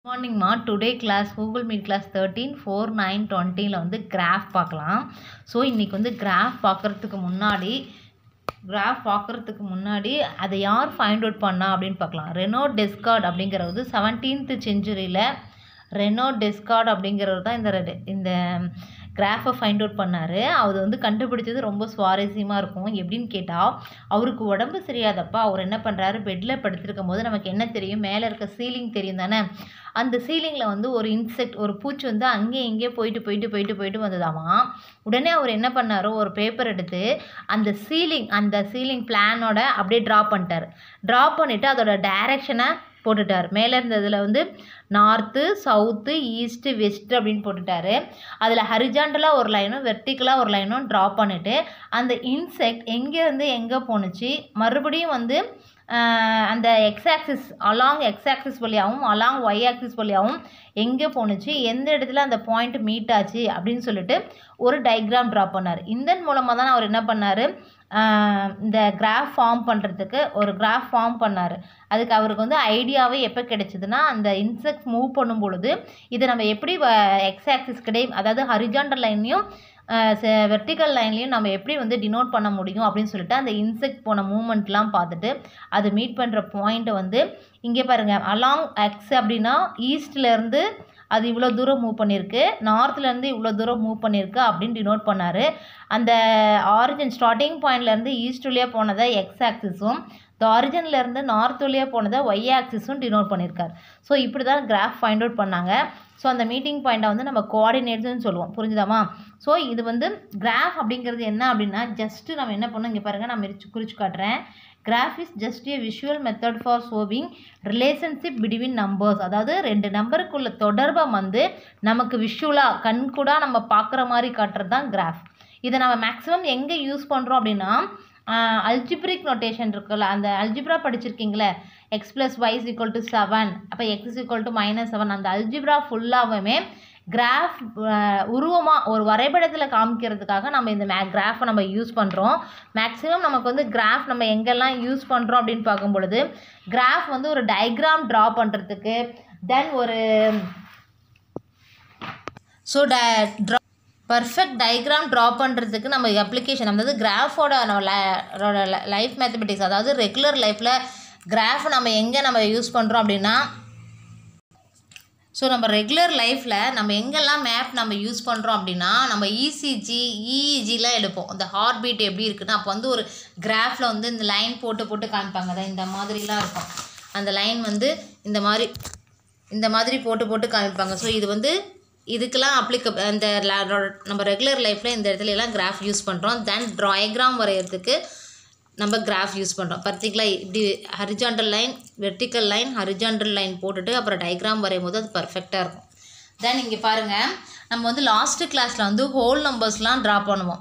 Morning மா today class Google Meet class 13 4 9 20ல் வந்து கிராஃப் பார்க்கலாம். ஸோ இன்றைக்கி வந்து கிராஃப் பார்க்குறதுக்கு முன்னாடி அதை யார் ஃபைண்ட் அவுட் பண்ணா அப்படின்னு பார்க்கலாம். ரெனோ டெஸ்கார்ட் அப்படிங்கிறது 17th செஞ்சுரியில் ரெனோ டெஸ்கார்ட் அப்படிங்கிறவர் தான் இந்த கிராஃபை ஃபைண்ட் அவுட் பண்ணார். அவர் வந்து கண்டுபிடிச்சது ரொம்ப சுவாரஸ்யமாக இருக்கும். எப்படின்னு கேட்டால், அவருக்கு உடம்பு சரியாதப்போ அவர் என்ன பண்ணுறாரு, பெட்டில் படுத்திருக்கும் போது நமக்கு என்ன தெரியும், மேலே இருக்க சீலிங் தெரியும் தானே. அந்த சீலிங்கில் வந்து ஒரு இன்செக்ட், ஒரு பூச்சி வந்து அங்கேயும் இங்கேயே போயிட்டு வந்ததாமா. உடனே அவர் என்ன பண்ணாரோ, ஒரு பேப்பர் எடுத்து அந்த சீலிங் பிளானோட அப்படியே ட்ரா பண்ணிவிட்டு அதோட டைரக்ஷனை போட்டுட்டார். மேலே இருந்ததில் வந்து நார்த்து, சவுத்து, ஈஸ்ட்டு, வெஸ்ட்டு அப்படின்னு போட்டுட்டாரு. அதில் ஹரிஜாண்டலாக ஒரு லைனும் வெர்டிக்கலாக ஒரு லைனும் ட்ரா பண்ணிவிட்டு அந்த இன்செக்ட் எங்கேருந்து எங்கே போணுச்சு, மறுபடியும் வந்து அந்த அலாங் எக்ஸ் ஆக்சிஸ் வழியாகவும் அலாங் ஒய் ஆக்சிஸ் வழியாகவும் எங்கே போணுச்சு, எந்த இடத்துல அந்த பாயிண்ட் மீட் ஆச்சு அப்படின்னு சொல்லிட்டு ஒரு டயக்ராம் ட்ரா பண்ணார். இதன் மூலமாக தான் அவர் என்ன பண்ணார், இந்த கிராஃப் ஃபார்ம் பண்ணுறதுக்கு ஒரு கிராஃப் ஃபார்ம் பண்ணார். அதுக்கு அவருக்கு வந்து ஐடியாவே எப்போ கிடைச்சிதுன்னா, அந்த இன்செக்ட் மூவ் பண்ணும் பொழுது இதை நம்ம எப்படி எக்ஸ் ஆக்சிஸ் அதாவது ஹரிஜாண்டல் லைன்லையும் வெர்டிக்கல் லைன்லையும் நம்ம எப்படி வந்து டினோட் பண்ண முடியும் அப்படின்னு சொல்லிட்டு அந்த இன்செக்ட் போன மூமெண்ட்லாம் பார்த்துட்டு அது மீட் பண்ணுற பாயிண்ட்டை வந்து இங்கே பாருங்கள், அலாங் எக்ஸ் அப்படின்னா ஈஸ்ட்லேருந்து அது இவ்வளோ தூரம் மூவ் பண்ணியிருக்கு, நார்த்லேருந்து இவ்வளோ தூரம் மூவ் பண்ணியிருக்கு அப்படின்னு டினோட் பண்ணார். அந்த ஆரிஜின் ஸ்டார்டிங் பாயிண்ட்லேருந்து ஈஸ்ட் வழியாக போனதை எக்ஸ் ஆக்சிஸும், இந்த ஆரிஜின்லேருந்து நார்த் வழியாக போனதை ஒய் ஆக்சிஸும் டினோட் பண்ணியிருக்கார். ஸோ இப்படி தான் கிராஃப் ஃபைண்ட் அவுட் பண்ணாங்க. ஸோ அந்த மீட்டிங் பாயிண்ட்டை வந்து நம்ம கோஆர்டினேட்ஸ்னு சொல்லுவோம், புரிஞ்சுதாமா. ஸோ இது வந்து கிராஃப் அப்படிங்கிறது என்ன அப்படின்னா, ஜஸ்ட்டு நம்ம என்ன பண்ணோம், இங்கே பாருங்கள், நான் குறித்து காட்டுறேன். Graph is just a visual method for showing relationship between numbers. அதாவது ரெண்டு நம்பருக்குள்ள தொடர்பை வந்து நமக்கு விஷுவலாக கண்கூடாக நம்ம பார்க்குற மாதிரி காட்டுறது தான் கிராஃப். இதை நம்ம மேக்ஸிமம் எங்கே யூஸ் பண்ணுறோம் அப்படின்னா, அல்ஜிப்ரிக் நோட்டேஷன் இருக்குல்ல, அந்த அல்ஜிப்ரா படிச்சிருக்கீங்களே, x + y = 7, அப்போ x = -7, அந்த அல்ஜிப்ரா ஃபுல்லாகவுமே கிராஃப் உருவமாக ஒரு வரைபடத்தில் காமிக்கிறதுக்காக நம்ம இந்த கிராஃபை நம்ம யூஸ் பண்ணுறோம். மேக்ஸிமம் நமக்கு வந்து கிராஃப் நம்ம எங்கெல்லாம் யூஸ் பண்ணுறோம் அப்படின்னு பார்க்கும் பொழுது, கிராஃப் வந்து ஒரு டயக்ராம் ட்ரா பண்ணுறதுக்கு, தென் ஒரு பர்ஃபெக்ட் டயக்ராம் ட்ரா பண்ணுறதுக்கு நம்ம அப்ளிகேஷன், அதாவது கிராஃபோட லைஃப் மேத்தமெட்டிக்ஸ், அதாவது ரெகுலர் லைஃப்பில் கிராஃப் நம்ம எங்கே நம்ம யூஸ் பண்ணுறோம் அப்படின்னா, ஸோ நம்ம ரெகுலர் லைஃப்பில் நம்ம எங்கெல்லாம் மேப் நம்ம யூஸ் பண்ணுறோம் அப்படின்னா, நம்ம இசிஜி இஇஜிலாம் எடுப்போம். இந்த ஹார்ட் பீட் எப்படி இருக்குன்னா, அப்போ வந்து ஒரு கிராஃபில் வந்து இந்த லைன் போட்டு காமிப்பாங்க. அதான் இந்த மாதிரிலாம் இருக்கும். அந்த லைன் வந்து இந்த மாதிரி போட்டு காமிப்பாங்க. ஸோ இது வந்து இதுக்கெல்லாம் அந்த நம்ம ரெகுலர் லைஃப்பில் இந்த இடத்துல எல்லாம் கிராஃப் யூஸ் பண்ணுறோம். தென் டயக்ராம் வரைகிறதுக்கு நம்ம கிராஃப் யூஸ் பண்ணுறோம். பர்டிகுலர் இப்படி horizontal line, vertical line, horizontal line போட்டுட்டு அப்புறம் டயக்ராம் வரையும் போது அது பர்ஃபெக்டாக இருக்கும். தென் இங்கே பாருங்கள், நம்ம வந்து லாஸ்ட்டு கிளாஸில் வந்து ஹோல் நம்பர்ஸ்லாம் ட்ரா பண்ணுவோம்.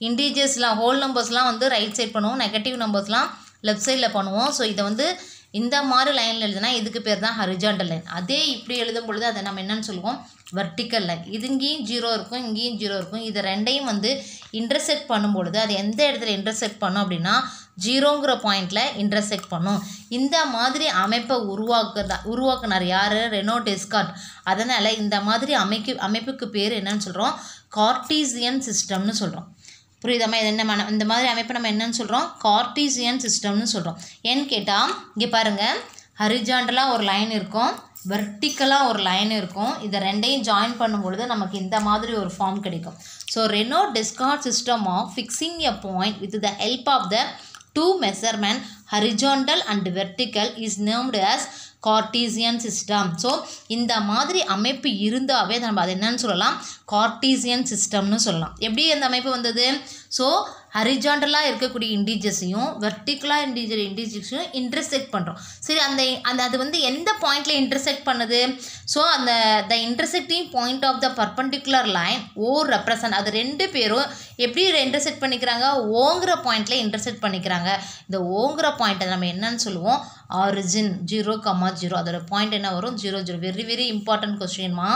இன்டீஜர்ஸ்லாம் ஹோல் நம்பர்ஸ்லாம் வந்து ரைட் சைட் பண்ணுவோம், நெகட்டிவ் நம்பர்ஸ்லாம் லெஃப்ட் சைடில் பண்ணுவோம். ஸோ இதை வந்து இந்த மாதிரி லைனில் எழுதுனா இதுக்கு பேர் தான் ஹரிஜாண்டல் லைன். அதே இப்படி எழுதும் பொழுது அதை நம்ம என்னென்னு சொல்லுவோம், வெர்டிக்கல் லைன். இது இங்கேயும் 0 இருக்கும், இங்கேயும் 0 இருக்கும். இது ரெண்டையும் வந்து இன்டர்செக்ட் பண்ணும்பொழுது அது எந்த இடத்துல இன்டர்செக்ட் பண்ணும் அப்படின்னா, 0ங்கிற பாயிண்டில் இன்டர்செக்ட் பண்ணும். இந்த மாதிரி அமைப்பை உருவாக்குனார் யார், ரெனோ டெஸ்கார்ட். அதனால் இந்த மாதிரி அமைப்புக்கு பேர் என்னன்னு சொல்கிறோம், கார்ட்டீசியன் சிஸ்டம்னு சொல்கிறோம். புரியுதாம்மா. இது என்ன, இந்த மாதிரி அமைப்பை நம்ம என்னன்னு சொல்கிறோம், கார்ட்டீசியன் சிஸ்டம்னு சொல்கிறோம். ஏன்னு கேட்டால், இங்கே பாருங்கள், ஹரிஜாண்டலாக ஒரு லைன் இருக்கும், வெர்டிக்கலாக ஒரு லைன் இருக்கும். இதை ரெண்டையும் ஜாயின் பண்ணும்பொழுது நமக்கு இந்த மாதிரி ஒரு ஃபார்ம் கிடைக்கும். So Rene Descartes system of fixing a point with the help of the two measurement horizontal and vertical is named as Cartesian system. So இந்த மாதிரி அமைப்பு இருந்தாவே நம்ம அது என்னன்னு சொல்லலாம், கார்ட்டீசியன் சிஸ்டம்னு சொல்லலாம். எப்படி அந்த அமைப்பு வந்தது, ஸோ ஹரிஜாண்டலாக இருக்கக்கூடிய இன்டீஜர்ஸையும் வெர்டிக்கலாக இன்டீஜர்ஸையும் இன்டர்செக்ட் பண்ணுறோம். சரி, அது வந்து எந்த பாயிண்டில் இன்டர்செக்ட் பண்ணுது, so the intersecting point of the perpendicular line O represent, அது ரெண்டு பேரும் எப்படி இன்டர்செக்ட் பண்ணிக்கிறாங்க, ஓங்கிற பாயிண்டில் இன்டர்செக்ட் பண்ணிக்கிறாங்க. இந்த ஓங்கிற பாயிண்ட்டை நம்ம என்னன்னு சொல்லுவோம், ஆரிஜின் 0,0. அதோட பாயிண்ட் என்ன வரும், 0, 0. வெரி வெரி இம்பார்ட்டன்ட் கொஸ்டின்மா.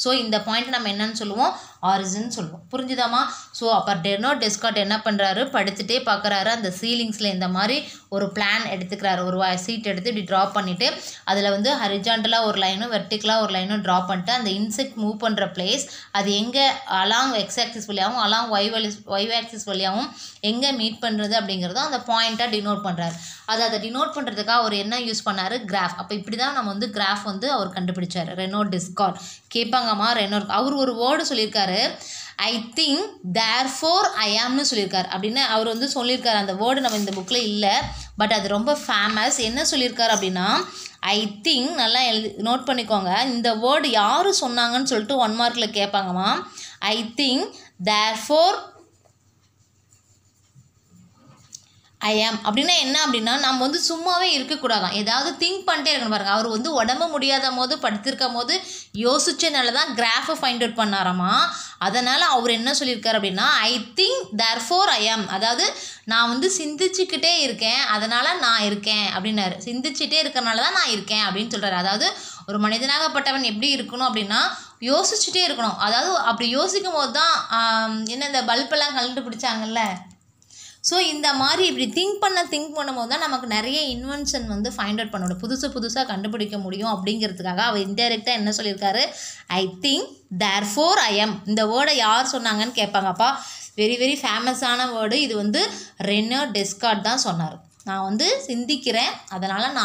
ஸோ இந்த பாயிண்ட் நம்ம என்னன்னு சொல்லுவோம், ஆரிஜின் சொல்லுவோம். புரிஞ்சுதாமா? ஸோ அப்போ ரெனோ டெஸ்கார்ட் என்ன பண்ணுறாரு, படுத்துகிட்டே பார்க்குறாரு. அந்த சீலிங்ஸில் இந்த மாதிரி ஒரு பிளான் எடுத்துக்கிறாரு. ஒரு சீட் எடுத்து இப்படி ட்ரா பண்ணிவிட்டு அதில் வந்து ஹரிஜாண்டலாக ஒரு லைனும் வெர்டிக்கலாக ஒரு லைனும் ட்ரா பண்ணிட்டு அந்த இன்செக்ட் மூவ் பண்ணுற பிளேஸ் அது எங்கே அலாங் எக்ஸ் ஆக்சிஸ் வழியாகவும் அலாங் ஒய் ஆக்சிஸ் வழியாகவும் எங்கே மீட் பண்ணுறது அப்படிங்கிறதும் அந்த பாயிண்ட்டாக டினோட் பண்ணுறாரு. அதை டினோட் பண்ணுறதுக்காக அவர் என்ன யூஸ் பண்ணார், கிராஃப். அப்போ இப்படி தான் நம்ம வந்து கிராஃப் வந்து அவர் கண்டுபிடிச்சார், ரெனோ டெஸ்கார்ட். கேட்பாங்கம்மா ரெனோ, அவர் ஒரு வேர்டு சொல்லியிருக்காரு, ஐ திங்க் தேர்ஃபோர் ஐ ஆம்னு சொல்லியிருக்காரு. அப்படின்னு அவர் வந்து சொல்லியிருக்காரு. அந்த வேர்டு நம்ம இந்த புக்கில் இல்லை, பட் அது ரொம்ப ஃபேமஸ். என்ன சொல்லியிருக்காரு அப்படின்னா, ஐ திங்க், நல்லா நோட் பண்ணிக்கோங்க, இந்த வேர்டு யார் சொன்னாங்கன்னு சொல்லிட்டு 1 மார்க்கில் கேட்பாங்கம்மா. ஐ திங்க் தேர்ஃபோர் ஐ ஆம் அப்படின்னா என்ன அப்படின்னா, நம்ம வந்து சும்மாவே இருக்கக்கூடாதான், ஏதாவது திங்க் பண்ணிட்டே இருக்கணும். பாருங்கள், அவர் வந்து உடம்பு முடியாத போது படுத்திருக்கும் போது யோசிச்சனால தான் கிராஃபை ஃபைண்ட் அவுட் பண்ணாராமா. அதனால் அவர் என்ன சொல்லியிருக்காரு அப்படின்னா, ஐ திங்க் தேர்ஃபோர் ஐ ஆம், அதாவது நான் வந்து சிந்திச்சுக்கிட்டே இருக்கேன், அதனால் நான் இருக்கேன் அப்படின்னாரு. சிந்திச்சுட்டே இருக்கிறனால தான் நான் இருக்கேன் அப்படின்னு சொல்கிறாரு. அதாவது ஒரு மனிதனாகப்பட்டவன் எப்படி இருக்கணும் அப்படின்னா, யோசிச்சுட்டே இருக்கணும். அதாவது அப்படி யோசிக்கும் போது தான் என்ன இந்த பல்பெல்லாம் கண்டுபிடிச்சாங்கல்ல. ஸோ இந்த மாதிரி இப்படி திங்க் பண்ணும்போது தான் நமக்கு நிறைய இன்வென்ஷன் வந்து ஃபைண்ட் அவுட் பண்ண முடியும், புதுசாக கண்டுபிடிக்க முடியும். அப்படிங்கிறதுக்காக அவர் இன்டெரக்டாக என்ன சொல்லியிருக்காரு, ஐ திங்க் தேர்ஃபோர் ஐ ஆம். இந்த வேர்டை யார் சொன்னாங்கன்னு கேட்பாங்கப்பா. வெரி வெரி ஃபேமஸான வேர்டு. இது வந்து ரெனோ டெஸ்கார்ட் தான் சொன்னார். நான் வந்து சிந்திக்கிறேன், அதனால்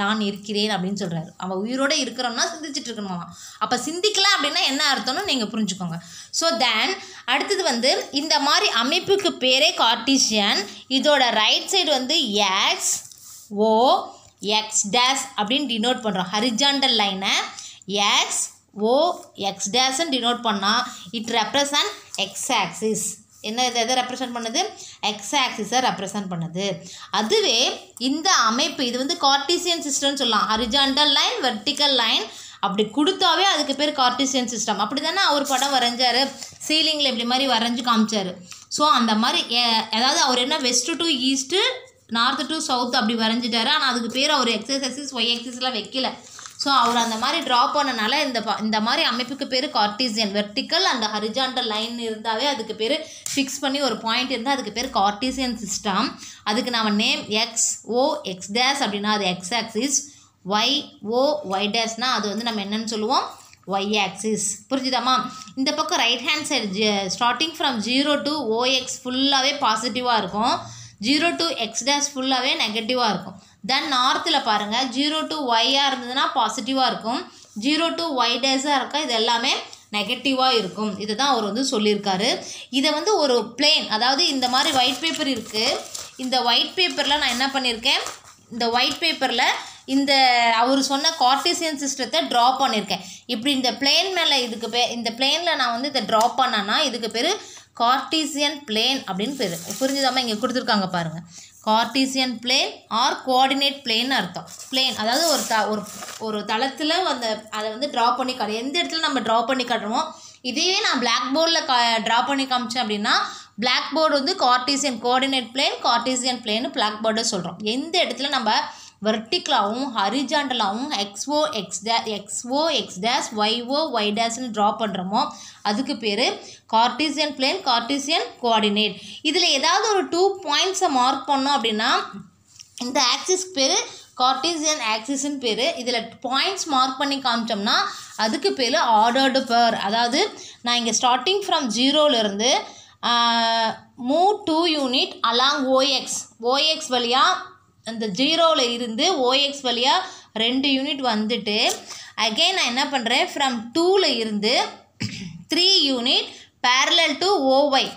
நான் இருக்கிறேன் அப்படின்னு சொல்கிறாரு. அவன் உயிரோடு இருக்கிறோம்னா சிந்திச்சுட்டு இருக்கணுமா. அப்போ சிந்திக்கலாம் அப்படின்னா என்ன அர்த்தம்னு நீங்கள் புரிஞ்சுக்கோங்க. ஸோ தென் அடுத்தது வந்து இந்த மாதிரி அமைப்புக்கு பேரே கார்ட்டீசியன். இதோட ரைட் சைடு வந்து எக்ஸ் ஓ எக்ஸ் டேஸ் அப்படின்னு டினோட் பண்ணுறோம். ஹரிஜாண்டல் லைனை எக்ஸ் ஓ எக்ஸ் டேஸ்ன்னு டினோட் பண்ணால் இட் ரெப்ரசன்ட் எக்ஸ் ஆக்சிஸ். என்ன எதை ரெப்ரசன்ட் பண்ணுது, எக்ஸ் ஆக்சிஸை ரெப்ரசன்ட் பண்ணுது. அதுவே இந்த அமைப்பு இது வந்து கார்ட்டீசியன் சிஸ்டம்னு சொல்லலாம். ஹரிஜாண்டல் லைன், வெர்டிக்கல் லைன் அப்படி கொடுத்தாவே அதுக்கு பேர் கார்ட்டீசியன் சிஸ்டம். அப்படி தானே அவர் படம் வரைஞ்சார், சீலிங்கில் இப்படி மாதிரி வரைஞ்சி காமிச்சார். ஸோ அந்த மாதிரி அதாவது அவர் என்ன west to east, north to south அப்படி வரைஞ்சிட்டாரு. ஆனால் அதுக்கு பேர் அவர் எக்ஸ் ஆக்சிஸ் ஒய் ஆக்சிஸ்லாம் வைக்கல. ஸோ அவர் அந்த மாதிரி ட்ரா பண்ணனால இந்த மாதிரி அமைப்புக்கு பேர் கார்ட்டீசியன். வெர்டிக்கல் அந்த ஹரிஜாண்டல் லைன் இருந்தாவே அதுக்கு பேர் ஃபிக்ஸ் பண்ணி ஒரு பாயிண்ட் இருந்தால் அதுக்கு பேர் கார்ட்டீசியன் சிஸ்டம். அதுக்கு நம்ம நேம் எக்ஸ் ஓ எக்ஸ் டேஸ் அப்படின்னா அது எக்ஸ் ஆக்சிஸ், ஒய் ஓ ஒய் டேஸ்னால் அது வந்து நம்ம என்னன்னு சொல்லுவோம், ஒய் ஆக்சிஸ். புரிஞ்சுதாம்மா? இந்த பக்கம் right hand side starting from 0 to OX ஃபுல்லாகவே பாசிட்டிவாக இருக்கும், 0 to X டேஷ் ஃபுல்லாகவே நெகட்டிவாக இருக்கும். தென் நார்த்தில் பாருங்கள் 0 to ஒய்யாக இருந்ததுன்னா பாசிட்டிவாக இருக்கும், 0 to ஒய் டேஸாக இருக்கா இது எல்லாமே நெகட்டிவாக இருக்கும். இதை தான் அவர் வந்து சொல்லியிருக்காரு. இதை வந்து ஒரு பிளேன், அதாவது இந்த மாதிரி ஒயிட் பேப்பர் இருக்குது. இந்த ஒயிட் பேப்பரில் நான் என்ன பண்ணியிருக்கேன், இந்த ஒயிட் பேப்பரில் இந்த அவர் சொன்ன கார்ட்டீசியன் சிஸ்டத்தை ட்ரா பண்ணியிருக்கேன். இப்படி இந்த பிளேன் மேலே இதுக்கு இந்த பிளேனில் நான் வந்து இதை ட்ரா பண்ணேன்னா இதுக்கு பேர் கார்ட்டீசியன் பிளேன் அப்படின்னு பேர். புரிஞ்சுதாமல் இங்கே கொடுத்துருக்காங்க பாருங்கள், கார்ட்டீசியன் பிளேன் ஆர் கோஆர்டினேட் பிளேன்னு அர்த்தம். பிளேன் அதாவது ஒரு தளத்தில் அதை வந்து ட்ரா பண்ணி எந்த இடத்துல நம்ம ட்ரா பண்ணி காட்டுறோமோ இதையே நான் பிளாக் போர்டில் ட்ரா பண்ணி காமிச்சேன் அப்படின்னா பிளாக் போர்டு வந்து கார்ட்டீசியன் கோஆர்டினேட் பிளேன், கார்ட்டீசியன் பிளேன்னு பிளாக் போர்டை சொல்கிறோம். எந்த இடத்துல நம்ம வெர்டிக்கலாகவும் ஹரிஜாண்டலாகவும் எக்ஸ்ஓ எக்ஸ் டேஷ் ஒய்ஓ ஒய் டேஷ்னு ட்ரா பண்ணுறோமோ அதுக்கு பேர் கார்ட்டீசியன் பிளேன், கார்ட்டீசியன் கோஆர்டினேட். இதில் ஏதாவது ஒரு 2 பாயிண்ட்ஸை மார்க் பண்ணோம் அப்படின்னா இந்த ஆக்சிஸ்க்கு பேர் கார்ட்டீசியன் ஆக்சிஸ்ன்னு பேர். இதில் பாயிண்ட்ஸ் மார்க் பண்ணி காமிச்சோம்னா அதுக்கு பேர் ஆர்டர்டு பேர். அதாவது நான் இங்கே ஸ்டார்டிங் ஃப்ரம் 0லேருந்து மூவ் 2 யூனிட் அலாங் ஓஎக்ஸ் வழியாக அந்த 0ல் இருந்து ஓஎக்ஸ் வழியாக 2 யூனிட் வந்துட்டு அகெயின் நான் என்ன பண்ணுறேன், ஃப்ரம் 2ல் இருந்து 3 யூனிட் பேரலல் டு ஓஒய்,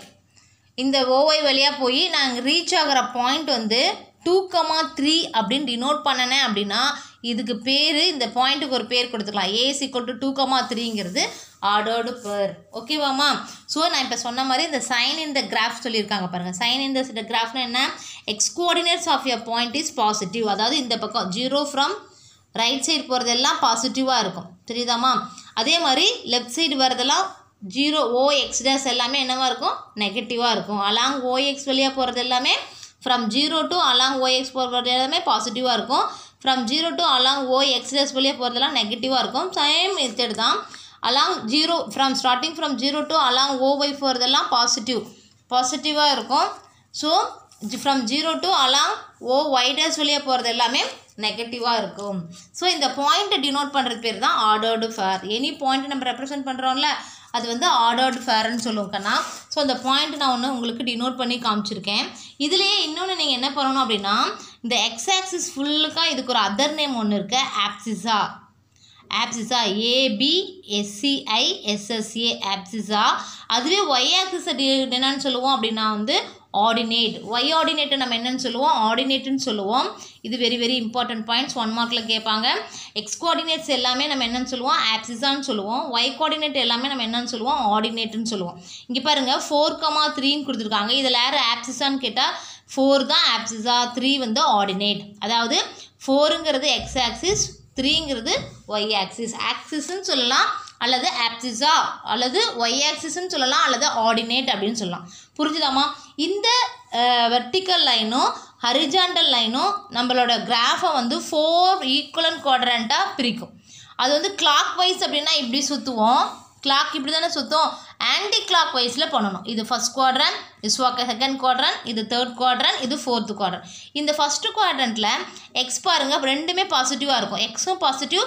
இந்த ஓஒய் வழியாக போய் நான் ரீச் ஆகிற பாயிண்ட் வந்து 2,3 அப்படின்னு டினோட் பண்ணினேன் அப்படின்னா இதுக்கு பேர், இந்த பாயிண்ட்டுக்கு ஒரு பேர் கொடுத்துக்கலாம், A = 2,3ங்கிறது ஆர்டர்டு பேர். ஓகேவாம்மா? ஸோ நான் இப்போ சொன்ன மாதிரி இந்த சைன் இன் த கிராஃப் சொல்லியிருக்காங்க பாருங்கள். சைன் இன் த கிராஃப்னா என்ன, X coordinates of a point is positive. அதாவது இந்த பக்கம் 0 ஃப்ரம் ரைட் சைடு போகிறதெல்லாம் பாசிட்டிவாக இருக்கும். தெரியுதாம்மா? அதே மாதிரி லெஃப்ட் சைடு வரதெல்லாம் 0 OX டேஷ் எல்லாமே என்னவாக இருக்கும், நெகட்டிவாக இருக்கும். அலாங் OX வழியாக போகிறது எல்லாமே ஃப்ரம் 0 to அலாங் OX போகிறது எல்லாமே பாசிட்டிவாக இருக்கும். From 0 to along OX dash வழியாக போகிறதெல்லாம் நெகட்டிவாக இருக்கும். சேம் மெத்தட் தான். Along 0 from starting from 0 to along OY போகிறதெல்லாம் பாசிட்டிவாக இருக்கும். So from 0 to along OY dash வெளியே போகிறது எல்லாமே நெகட்டிவாக இருக்கும். ஸோ இந்த பாயிண்ட்டை டினோட் பண்ணுறது பேர் தான் ஆர்டர்டு ஃபேர். எனி பாயிண்ட் நம்ம ரெப்ரசென்ட் பண்ணுறோம்ல அது வந்து ஆர்டர்டு ஃபேர்னு சொல்லுவோம் கண்ணா. ஸோ அந்த பாயிண்ட் நான் ஒன்று உங்களுக்கு டினோட் பண்ணி காமிச்சிருக்கேன். இதுலேயே இன்னொன்று நீங்கள் என்ன பண்ணணும் அப்படின்னா இந்த எக்ஸ் ஆக்சிஸ் ஃபுல்லுக்காக இதுக்கு ஒரு அதர் நேம் ஒன்று இருக்குது, ஆப்சிஸா. ABSCISSA ஆப்சிஸா. அதுவே ஒய் ஆக்சிஸ் என்னன்னு சொல்லுவோம் அப்படின்னா வந்து ஆர்டினேட். ஒய் ஆர்டினேட்டை நம்ம என்னென்னு சொல்லுவோம், ஆர்டினேட்டுன்னு சொல்லுவோம். இது வெரி வெரி இம்பார்ட்டன்ட் பாயிண்ட்ஸ், 1 மார்க்கில் கேட்பாங்க. எக்ஸ் கோஆர்டினேட்ஸ் எல்லாமே நம்ம என்னென்னு சொல்லுவோம், ஆப்சிஸான்னு சொல்லுவோம். ஒய் கோஆர்டினேட் எல்லாமே நம்ம என்னென்னு சொல்லுவோம், ஆர்டினேட்டுன்னு சொல்லுவோம். இங்கே பாருங்கள் 4,3ன்னு கொடுத்துருக்காங்க. இதில் யார் ஆப்சிஸான்னு கேட்டால் 4 தான் ஆப்சிஸா, 3 வந்து ஆர்டினேட். அதாவது 4ங்கிறது எக்ஸ் ஆக்சிஸ், 3ங்கிறது ஒய் ஆக்சிஸ். ஆக்சிஸ்ன்னு சொல்லலாம் அல்லது ஆப்சிஸா அல்லது ஒய் ஆக்சிஸ்ன்னு சொல்லலாம் அல்லது ஆர்டினேட் அப்படின்னு சொல்லலாம். புரிஞ்சுதாமா? இந்த வெர்டிக்கல் லைனும் ஹரிஜாண்டல் லைனும் நம்மளோட கிராஃபை வந்து 4 ஈக்குவலன்ட் குவாட்ரண்ட்டாக பிரிக்கும். அது வந்து கிளாக் வைஸ் அப்படின்னா இப்படி சுற்றுவோம், கிளாக் இப்படி தானே சுற்றும், ஆன்டி கிளாக் வைஸில் பண்ணணும். இது ஃபஸ்ட் குவாட்ரண்ட், இது செகண்ட் குவாட்ரண்ட், இது தேர்ட் குவாட்ரண்ட், இது ஃபோர்த் குவாட்ரண்ட். இந்த ஃபஸ்ட்டு குவாட்ரண்ட்டில் எக்ஸ் பாருங்கள் ரெண்டுமே பாசிட்டிவாக இருக்கும், எக்ஸும் பாசிட்டிவ்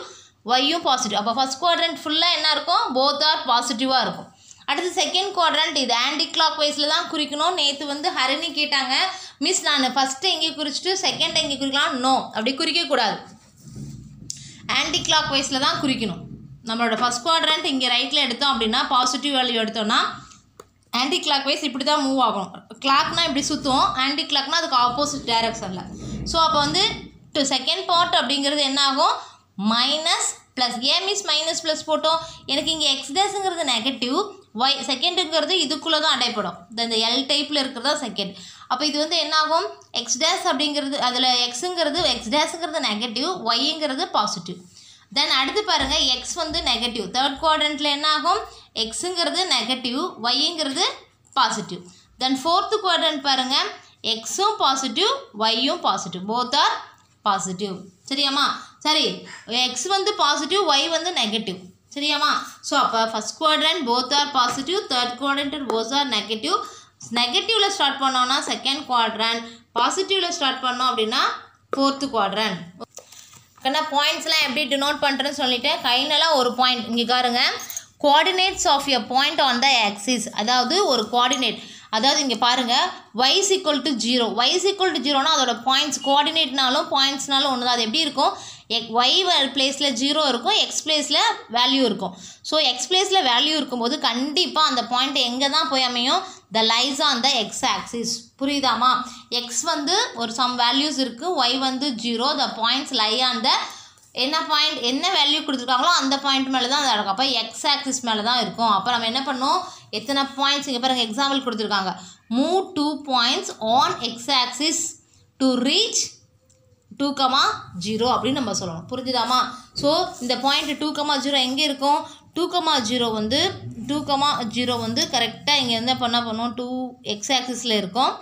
ஒய்யும் பாசிட்டிவ். அப்போ ஃபஸ்ட் குவாட்ரண்ட் ஃபுல்லாக என்ன இருக்கும், போத் ஆர் பாசிட்டிவாக இருக்கும். அடுத்து செகண்ட் குவாட்ரண்ட், இது ஆன்டி கிளாக் வைஸில் தான் குறிக்கணும். நேற்று வந்து ஹரிணி கேட்டாங்க, மிஸ் நான் ஃபஸ்ட்டு எங்கே குறிச்சிட்டு செகண்ட் எங்கே குறிக்கலாம், நோ அப்படி குறிக்கக்கூடாது, ஆன்டி கிளாக் வைஸில் தான் குறிக்கணும். நம்மளோட ஃபஸ்ட் குவாட்ரண்ட் இங்கே ரைட்டில் எடுத்தோம் அப்படின்னா பாசிட்டிவ் வேல்யூ எடுத்தோம்னா ஆன்டி கிளாக் வைஸ் இப்படி தான் மூவ் ஆகும். கிளாக்னா இப்படி சுற்றுவோம், ஆன்டி கிளாக்னா அதுக்கு ஆப்போசிட் டைரக்ஷனில். ஸோ அப்போ வந்து செகண்ட் பார்ட் அப்படிங்கிறது என்ன ஆகும், மைனஸ் ப்ளஸ். ஏன் மிஸ் மைனஸ் ப்ளஸ் போட்டோம், எனக்கு இங்கே எக்ஸ் டேஸுங்கிறது நெகட்டிவ், ஒய் செகண்டுங்கிறது இதுக்குள்ளே தான் அடைப்படும், இந்த எல் டைப்பில் இருக்கிறதா செகண்ட். அப்போ இது வந்து என்னாகும், எக்ஸ் டேஸ் அப்படிங்கிறது அதில் எக்ஸ் டேஸுங்கிறது நெகட்டிவ், ஒய்ங்கிறது பாசிட்டிவ். தென் அடுத்து பாருங்கள் எக்ஸ் வந்து நெகட்டிவ், தேர்ட் குவாட்ரண்ட்டில் என்ன ஆகும், எக்ஸுங்கிறது நெகட்டிவ், ஒய்ங்கிறது பாசிட்டிவ். தென் ஃபோர்த்து குவாட்ரண்ட் பாருங்கள் எக்ஸும் பாசிட்டிவ் ஒய்யும் பாசிட்டிவ், போத் ஆர் பாசிட்டிவ். சரியாம்மா? சரி, எக்ஸ் வந்து பாசிட்டிவ், ஒய் வந்து நெகட்டிவ். சரியாம்மா? ஸோ அப்போ first quadrant both are positive, third quadrant both are negative. நெகட்டிவில் ஸ்டார்ட் பண்ணோன்னா செகண்ட் குவாட்ரண்ட், பாசிட்டிவில் ஸ்டார்ட் பண்ணோம் அப்படின்னா ஃபோர்த்து குவாட்ரண்ட். ஏன்னா பாயிண்ட்ஸ்லாம் எப்படி டினோட் பண்ணுறேன்னு சொல்லிவிட்டேன். கைனலாக ஒரு பாயிண்ட் இங்கே பாருங்க, coordinates of a point on the axis. அதாவது ஒரு கோஆர்டினேட், அதாவது இங்கே பாருங்கள் y = 0. y = 0னா அதோட பாயிண்ட்ஸ் கோஆர்டினேட்னாலும் பாயிண்ட்ஸ்னாலும் ஒன்று தான். அது எப்படி இருக்கும், y பிளேஸில் 0 இருக்கும், எக்ஸ் பிளேஸில் வேல்யூ இருக்கும். ஸோ எக்ஸ் பிளேஸில் வேல்யூ இருக்கும்போது கண்டிப்பாக அந்த பாயிண்ட் எங்கே தான் போய் அமையும், the lies on the X axis. புரியுதாமா? எக்ஸ் வந்து ஒரு சம் வேல்யூஸ் இருக்குது, y வந்து 0, the points lie on the என்ன பாயிண்ட், என்ன வேல்யூ கொடுத்துருக்காங்களோ அந்த பாயிண்ட் மேலே தான் அது இருக்கும். அப்போ எக்ஸ் ஆக்சிஸ் மேலே தான் இருக்கும். அப்போ நம்ம என்ன பண்ணோம், எத்தனை பாயிண்ட்ஸ் இங்கே பாருங்கள் எக்ஸாம்பிள் கொடுத்துருக்காங்க, move 2 points on X axis to reach 2,0 அப்படின்னு நம்ம சொல்லணும். புரிஞ்சுதாமா? ஸோ இந்த பாயிண்ட் 2,0 எங்கே இருக்கும், 2,0 வந்து 2,0 வந்து கரெக்டாக இங்கே என்ன பண்ணும், 2 எக்ஸ் ஆக்சிஸில் இருக்கும்,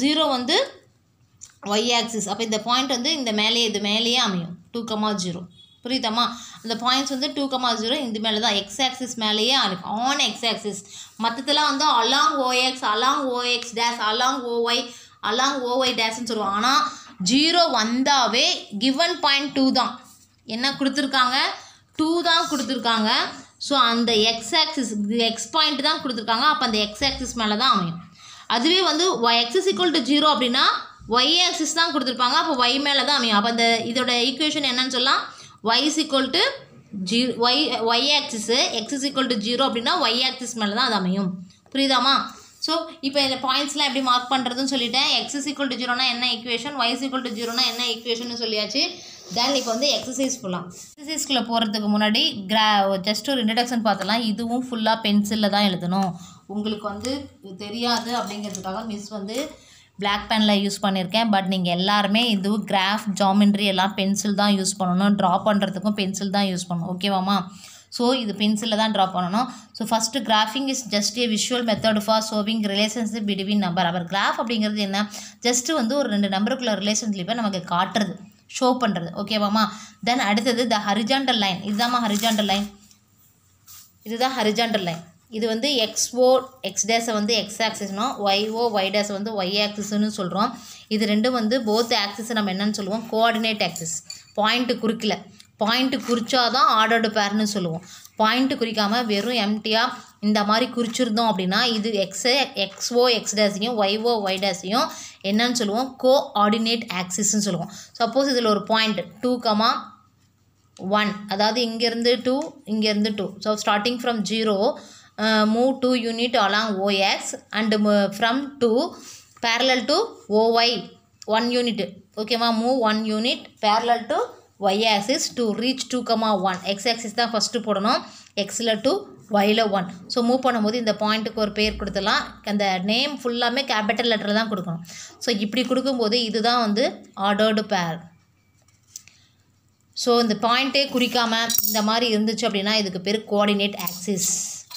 0 வந்து ஒய் ஆக்சிஸ். அப்போ இந்த பாயிண்ட் வந்து இந்த மேலேயே இது மேலேயே அமையும் 2,0. புரியுதாம்மா? அந்த பாயிண்ட்ஸ் வந்து 2,0 இந்த மேலே தான் எக்ஸ் ஆக்சிஸ் மேலேயே இருக்கும், ஆன் எக்ஸ் ஆக்சிஸ். மற்றதெல்லாம் வந்து along o x, along o x dash, along o y, along o y டேஸ்ன்னு சொல்லுவோம். ஆனால் 0 வந்தாவே கிவன் பாயிண்ட் 2 தான். என்ன கொடுத்துருக்காங்க, 2 தான் கொடுத்துருக்காங்க. ஸோ அந்த எக்ஸ் ஆக்சிஸ் எக்ஸ் பாயிண்ட் தான் கொடுத்துருக்காங்க. அப்போ அந்த எக்ஸ் ஆக்சிஸ் மேலே தான் அமையும். அதுவே வந்து எக்ஸ் = 0 அப்படின்னா ஒய் ஆக்சிஸ் தான் கொடுத்துருப்பாங்க, அப்போ ஒய் மேலே தான் அமையும். அப்போ அந்த இதோட ஈக்குவேஷன் என்னன்னு சொல்லலாம், ஒய் ஆக்சிஸு எக்ஸ் = 0 அப்படின்னா ஒய் ஆக்சிஸ் மேலே தான் அது அமையும். புரியுதாமா? ஸோ இப்போ இந்த பாயிண்ட்ஸ்லாம் எப்படி மார்க் பண்ணுறதுன்னு சொல்லிட்டேன். எக்ஸ் = 0னா என்ன ஈக்குவேஷன், ஒய் = 0னா என்ன ஈக்குவேஷன் சொல்லியாச்சு. தென் இப்போ வந்து எக்ஸசைஸ் போகலாம். எக்ஸசைஸ்குள்ளே போகிறதுக்கு முன்னாடி ஜஸ்ட் ஒரு இன்ட்ரடக்ஷன் பார்த்தலாம். இதுவும் ஃபுல்லாக பென்சிலில் தான் எழுதணும். உங்களுக்கு வந்து தெரியாது அப்படிங்கிறதுக்காக மிஸ் வந்து பிளாக் பெனில் யூஸ் பண்ணியிருக்கேன். பட் நீங்கள் எல்லாருமே இது கிராஃப் ஜாமெண்ட்ரி எல்லாம் பென்சில் தான் யூஸ் பண்ணணும். ட்ரா பண்ணுறதுக்கும் பென்சில் தான் யூஸ் பண்ணணும். ஓகேவாம்மா? ஸோ இது பென்சிலில் தான் ட்ரா பண்ணணும். So first graphing is just a visual method for showing relationship between number. அவர் கிராஃப் அப்படிங்கிறது என்ன, ஜஸ்ட்டு வந்து ஒரு 2 நம்பருக்குள்ள ரிலேஷன்ஷிப்பை நமக்கு காட்டுறது, ஷோ பண்ணுறது. ஓகேவாம்மா? தென் அடுத்தது த ஹரிஜாண்டல் லைன். இதுதாம்மா ஹரிஜாண்டல் லைன். இதுதான் ஹரிஜாண்டல் லைன். இது வந்து XO எக்ஸ் டேஸை வந்து எக்ஸ் ஆக்சிஸ்னும் YO Y டேஸை வந்து Y ஆக்சிஸ்னு சொல்கிறோம். இது ரெண்டும் வந்து போத் ஆக்சிஸை நம்ம என்னென்னு சொல்லுவோம், கோஆர்டினேட் ஆக்சிஸ். பாயிண்ட்டு குறிக்கல, பாயிண்ட்டு குறிச்சாதான் ஆர்டர்டு பேர்னு சொல்லுவோம். பாயிண்ட்டு குறிக்காமல் வெறும் எம்டியாக இந்த மாதிரி குறிச்சிருந்தோம் அப்படின்னா இது XO எக்ஸ் டேஸையும் YO Y டேஸையும் என்னன்னு சொல்லுவோம், கோஆர்டினேட் ஆக்சிஸ்ன்னு சொல்லுவோம். சப்போஸ் இதில் ஒரு பாயிண்ட் 2,1, அதாவது இங்கேருந்து 2 இங்கேருந்து 2. So starting from 0 move 2 unit along OX and from 2 parallel to OY 1 unit. ஓகேவா, move 1 unit parallel to Y axis to reach 2,1. X axis தான் ஃபஸ்ட்டு போடணும், Xயில் 2 Yயில் 1. ஸோ மூவ் பண்ணும்போது இந்த பாயிண்ட்டுக்கு ஒரு பேர் கொடுத்துடலாம். அந்த நேம் ஃபுல்லாமே கேபிட்டல் லெட்டர் தான் கொடுக்கணும். ஸோ இப்படி கொடுக்கும்போது இதுதான் வந்து ஆர்டர்டு பேர். ஸோ இந்த பாயிண்ட்டே குறிக்காமல் இந்த மாதிரி இருந்துச்சு அப்படின்னா இதுக்கு பேர் கோஆர்டினேட் ஆக்சிஸ்.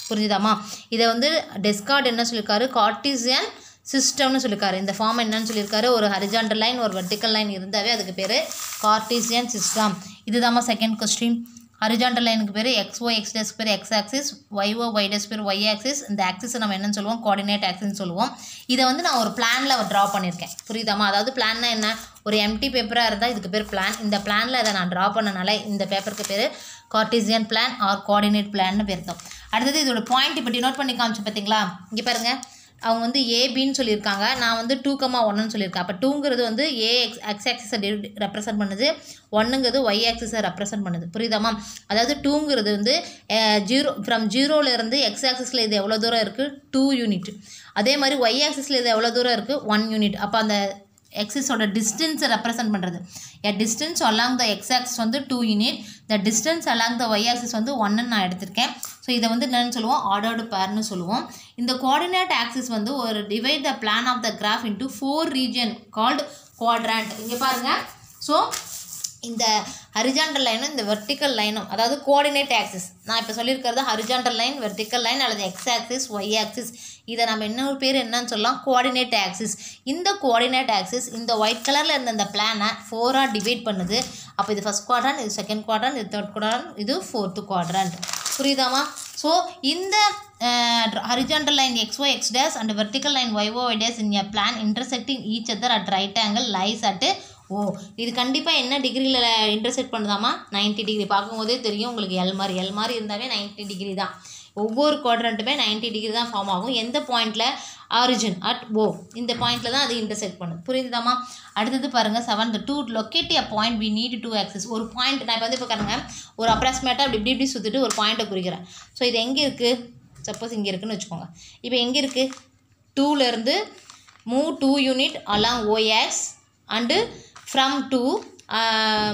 புரிஞ்சுதாம்மா? இதை வந்து டெஸ்கார்ட் என்ன சொல்லியிருக்காரு, கார்ட்டீசியன் சிஸ்டம்னு சொல்லியிருக்காரு. இந்த ஃபார்ம் என்னன்னு சொல்லியிருக்காரு, ஒரு ஹரிஜாண்டல் லைன் ஒரு வெர்டிக்கல் லைன் இருந்தாவே அதுக்கு பேர் கார்ட்டீசியன் சிஸ்டம். இதுதாம்மா செகண்ட் கொஸ்டின். ஹரிஜாண்டல் லைனுக்கு பேர் XO எக்ஸ் டேஸ்க்கு பேர் x axis, YO Y dash பேர் Y ஆக்சிஸ். இந்த ஆக்சிஸை நம்ம என்னன்னு சொல்லுவோம், கோஆர்டினேட் ஆக்சிஸ்ன்னு சொல்லுவோம். இதை வந்து நான் ஒரு பிளானில் ட்ரா பண்ணியிருக்கேன். புரியுதாம்மா? அதாவது பிளான்னா என்ன, ஒரு எம்டி பேப்பராக இருந்தால் இதுக்கு பேர் பிளான். இந்த பிளானில் இதை நான் ட்ரா பண்ணனால இந்த பேப்பருக்கு பேர் கார்ட்டீசியன் பிளான் ஆர் கோஆர்டினேட் பிளான்னு பேர் தான். அடுத்தது இதோட பாயிண்ட் இப்படி நோட் பண்ணி காமிச்சு பார்த்தீங்களா? இங்கே பாருங்கள், அவங்க வந்து ஏபின்னு சொல்லியிருக்காங்க, நான் வந்து 2,1ன்னு சொல்லியிருக்கேன். அப்போ 2ங்கிறது வந்து எக்ஸ் ஆக்சிஸை ரெப்ரசென்ட் பண்ணுது, 1ங்கிறது Y ஆக்சிஸை ரெப்ரசென்ட் பண்ணுது. புரியுதாம்மா? அதாவது 2ங்கிறது வந்து 0 ஃப்ரம் 0லேருந்து எக்ஸ் ஆக்சிஸில் இது எவ்வளோ தூரம் இருக்குது, 2 யூனிட். அதே மாதிரி Y ஆக்சிஸில் இது எவ்வளோ தூரம் இருக்குது, 1 யூனிட். அப்போ அந்த எக்ஸிஸோட டிஸ்டன்ஸை ரெப்ரசென்ட் பண்ணுறது. Distance along the X axis வந்து 2 unit, the distance along the Y axis வந்து 1ன்னு நான் எடுத்திருக்கேன். ஸோ இதை வந்து என்னென்னு சொல்லுவோம், ஆர்டர்டு பேர்னு சொல்லுவோம். இந்த கோஆர்டினேட் ஆக்சிஸ் வந்து ஒரு divide the plane of the graph into 4 region called quadrant. இங்கே பாருங்கள். ஸோ இந்த ஹரிஜாண்டல் லைனும் இந்த வெர்டிக்கல் லைனும், அதாவது கோஆர்டினேட் ஆக்சிஸ், நான் இப்போ சொல்லியிருக்கிறது ஹரிஜாண்டல் லைன், வெர்டிக்கல் லைன் அல்லது எக்ஸ் ஆக்சிஸ் ஒய் ஆக்சிஸ். இதை நம்ம இன்னொரு பேர் என்னன்னு சொல்லலாம், கோஆர்டினேட் ஆக்சிஸ். இந்த கோஆர்டினேட் ஆக்சிஸ் இந்த ஒயிட் கலரில் இருந்த இந்த பிளானை 4ஆக டிவைட் பண்ணுது. அப்போ இது ஃபஸ்ட் குவாட்ரண்ட், இது செகண்ட் குவாட்ரண்ட், இது தேர்ட் குவாட்ரண்ட், இது ஃபோர்த்து குவாட்ரண்ட். புரியுதாமா? ஸோ இந்த horizontal line XY X dash and vertical line YO Y dash in a plan intersecting each other at right angle lies at O. இது கண்டிப்பாக என்ன டிகிரியில் intersect பண்ணுதாமா, 90 degree. பார்க்கும்போதே தெரியும் உங்களுக்கு எல் மாதிரி இருந்தாவே 90 டிகிரி தான். ஒவ்வொரு குவாட்ரண்ட்டுமே 90 டிகிரி தான் ஃபார்ம் ஆகும். எந்த பாயிண்டில், ஆரிஜின் அட் O, இந்த பாயிண்டில் தான் அது இன்டர்செக்ட் பண்ணுது. புரியுதுதாமா? அடுத்தது பாருங்கள் 7. To locate a point we need 2 axes. ஒரு பாயிண்ட் நான் இப்போ வந்து இப்போ பாருங்க, ஒரு அப்ராக்சிமேட்டாக இப்படி சுற்றிட்டு ஒரு பாயிண்ட்டை குறிக்கிறேன். ஸோ இது எங்கே இருக்குது, சப்போஸ் இங்கே இருக்குதுன்னு வச்சுக்கோங்க. இப்போ எங்கே இருக்குது, 2லேருந்து move 2 unit along OX and from 2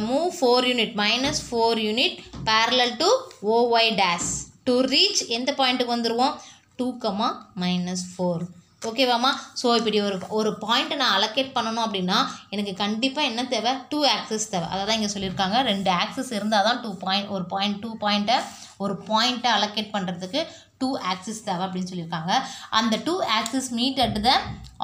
move 4 unit minus 4 unit parallel to OY dash to reach எந்த பாயிண்ட்டுக்கு வந்துடுவோம், 2, -4. ஓகேவாம்மா? ஸோ இப்படி ஒரு பாயிண்ட்டை நான் அலோகேட் பண்ணணும் அப்படின்னா எனக்கு கண்டிப்பாக என்ன தேவை, 2 ஆக்சிஸ் தேவை. அதை தான் இங்கே சொல்லியிருக்காங்க. 2 ஆக்சிஸ் இருந்தால் தான் 2 பாயிண்ட்டை அலோகேட் பண்ணுறதுக்கு 2 ஆக்சிஸ் தேவை அப்படின்னு சொல்லியிருக்காங்க. அந்த 2 axis meet at the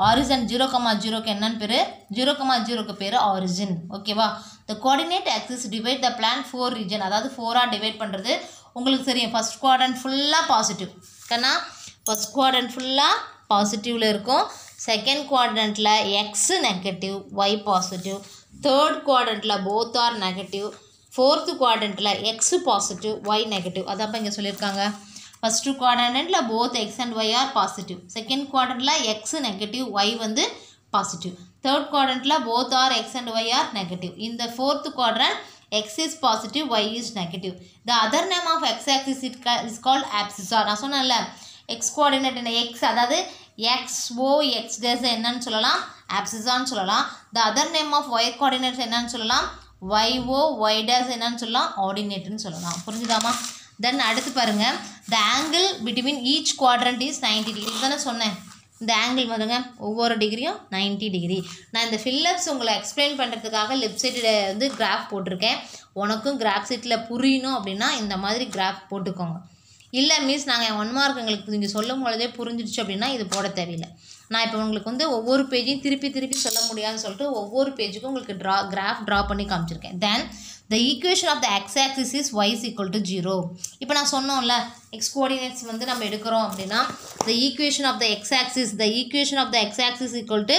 origin 0,0க்கு என்னன்னு பேர், 0,0க்கு பேர் ஆரிஜின். ஓகேவா? The coordinate axis divide the plane 4 region, அதாவது 4ஆக டிவைட் பண்ணுறது உங்களுக்கு தெரியும். ஃபர்ஸ்ட் குவாட்ரண்ட் ஃபுல்லாக பாசிட்டிவ் கண்ணா, ஃபர்ஸ்ட் குவாட்ரண்ட் ஃபுல்லாக பாசிட்டிவில் இருக்கும். செகண்ட் குவாட்ரண்ட்டில் x negative, y positive. Third குவாட்ரண்ட்டில் போத் ஆர் நெகட்டிவ். ஃபோர்த்து குவாட்ரண்ட்டில் எக்ஸ் பாசிட்டிவ், ஒய் நெகட்டிவ். அதான் இங்கே சொல்லியிருக்காங்க. ஃபஸ்ட்டு குவாட்ரண்ட்டில் both x and y are positive. Second குவாட்ரண்ட்டில் எக்ஸ் நெகட்டிவ், ஒய் வந்து பாசிட்டிவ். தேர்ட் குவாட்ரண்ட்டில் both are x and y are negative. இந்த fourth quadrant x is positive, y is negative. The other name of x axis is called abscissa. நான் சொன்னேன்ல, x coordinate என்ன x, அதாவது XO X dash என்னன்னு சொல்லலாம், ஆப்சிஸான்னு சொல்லலாம். The other name of y coordinates என்னன்னு சொல்லலாம், YO Y dash என்னன்னு சொல்லலாம், ஆர்டினேட்னு சொல்லலாம். புரிஞ்சுதாமா? தென் அடுத்து பாருங்கள், த angle between each quadrant is 90 degree. தானே சொன்னேன், இந்த ஆங்கிள் பாருங்க ஒவ்வொரு டிகிரியும் 90 டிகிரி. நான் இந்த ஃபில்லப்ஸ் உங்களை எக்ஸ்பிளைன் பண்ணுறதுக்காக லெஃப்ட் சைடில் வந்து கிராஃப் போட்டிருக்கேன். உனக்கும் கிராஃப் சீட்டில் புரியணும் அப்படின்னா இந்த மாதிரி கிராஃப் போட்டுக்கோங்க. இல்லை மிஸ் நாங்கள் 1 மார்க் எங்களுக்கு நீங்கள் சொல்லும் பொழுதே புரிஞ்சிடுச்சு அப்படின்னா இது போட தேவையில்லை. நான் இப்போ உங்களுக்கு வந்து ஒவ்வொரு பேஜையும் திருப்பி சொல்ல முடியாதுன்னு சொல்லிட்டு ஒவ்வொரு பேஜுக்கும் உங்களுக்கு கிராஃப் ட்ரா பண்ணி காமிச்சிருக்கேன். தென் the equation of the x-axis is y is equal to 0. இப்போ நான் சொன்னோம்ல x coordinates வந்து நம்ம எடுக்கிறோம் அப்படின்னா the equation of the x-axis equal to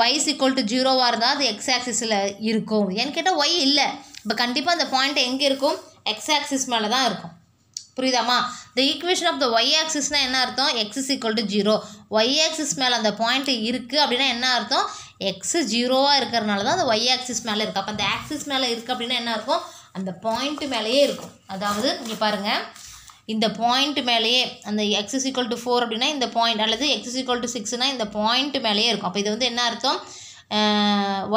y is equal to 0 இருந்தால் அது x-axisல இருக்கும். ஏன்னு கேட்டால் y இல்லை, இப்போ கண்டிப்பாக அந்த பாயிண்ட் எங்கே இருக்கும், x-axis மேலே தான் இருக்கும். புரியுதாமா? the equation of the y-axisனா என்ன அர்த்தம், x is equal to 0. y-axis மேலே அந்த பாயிண்ட் இருக்குது அப்படின்னா என்ன அர்த்தம், x 0வாக இருக்கிறனால தான் அந்த y-axis மேலே இருக்குது. அப்போ அந்த ஆக்சிஸ் மேலே இருக்குது அப்படின்னா என்ன இருக்கும், அந்த பாயிண்ட் மேலேயே இருக்கும். அதாவது இங்கே பாருங்கள், இந்த பாயிண்ட் மேலேயே அந்த x is equal to 4 அப்படின்னா இந்த பாயிண்ட், அல்லது x is equal to 6னா இந்த பாயிண்ட் மேலேயே இருக்கும். அப்போ இது வந்து என்ன அர்த்தம்,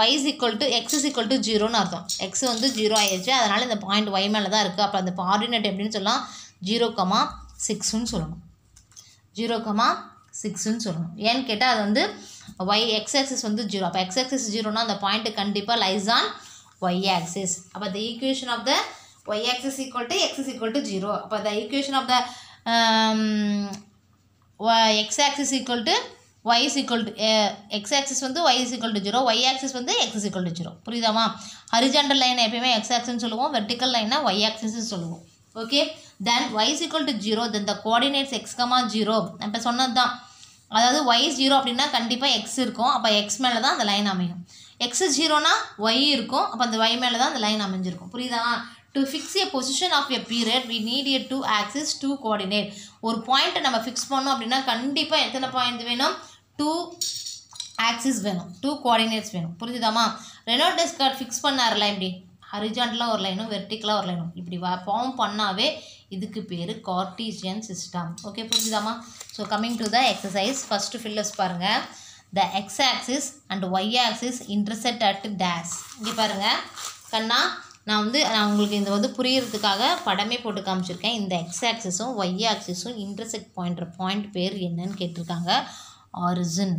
y is equal to x is equal to 0ன்னு அர்த்தம். x வந்து 0 ஆயிடுச்சு, அதனால் இந்த பாயிண்ட் y மேலே தான் இருக்குது. அப்போ அந்த கோஆர்டினேட் எப்படின்னு சொல்லலாம், 0,6ன்னு சொல்லணும். 0,6ன்னு சொல்லணும். ஏன்னு கேட்டால் அது வந்து x axis வந்து 0. அப்போ x axis 0னா அந்த பாயிண்ட் கண்டிப்பாக லைஸ் ஆன் y axis. அப்போ the equation of the y axis equal to x is equal to 0. அப்போ the equation of the x axis equal to y is equal to x axis வந்து y is equal to 0, y axis வந்து x is equal to 0. புரியுதாமா? Horizontal line எப்பயுமே x axis சொல்லுவோம், vertical லைனா y axis சொல்லுவோம். Okay, then y is equal to 0, then the coordinates x, 0. இப்போ சொன்னது தான், அதாவது y 0 அப்படின்னா கண்டிப்பாக x இருக்கும். அப்போ x மேலே தான் அந்த லைன் அமையும். x 0னா y இருக்கும், அப்போ அந்த y மேலே தான் அந்த லைன் அமைஞ்சிருக்கும். புரியுதா? to fix a position of a period we need a 2 axis 2 coordinate. ஒரு பாயிண்ட்டை நம்ம ஃபிக்ஸ் பண்ணோம் அப்படின்னா கண்டிப்பாக எத்தனை பாயிண்ட் வேணும், 2 axis வேணும், 2 coordinates வேணும். புரியுதாமா? ரெனால்ட் டெஸ்கார்ட் ஃபிக்ஸ் பண்ணார்ல, இப்படி ஹரிசாண்டலாக ஒரு லைனும் வெர்டிக்கலாக ஒரு லைனும் இப்படி ஃபார்ம் பண்ணாவே இதுக்கு பேர் கார்ட்டீசியன் சிஸ்டம். ஓகே, புரிஞ்சுதாமா? So coming to the exercise, first fillers பாருங்கள். The X axis and y axis intersect at dash. இங்கே பாருங்கள் கண்ணா, நான் உங்களுக்கு இந்த வந்து புரியறதுக்காக படமே போட்டு காமிச்சிருக்கேன். இந்த எக்ஸ் ஆக்சிஸும் ஒய் ஆக்சிஸும் இன்டர்செக்ட் பாயிண்ட் பேர் என்னன்னு கேட்டிருக்காங்க. ஆரிஜின்.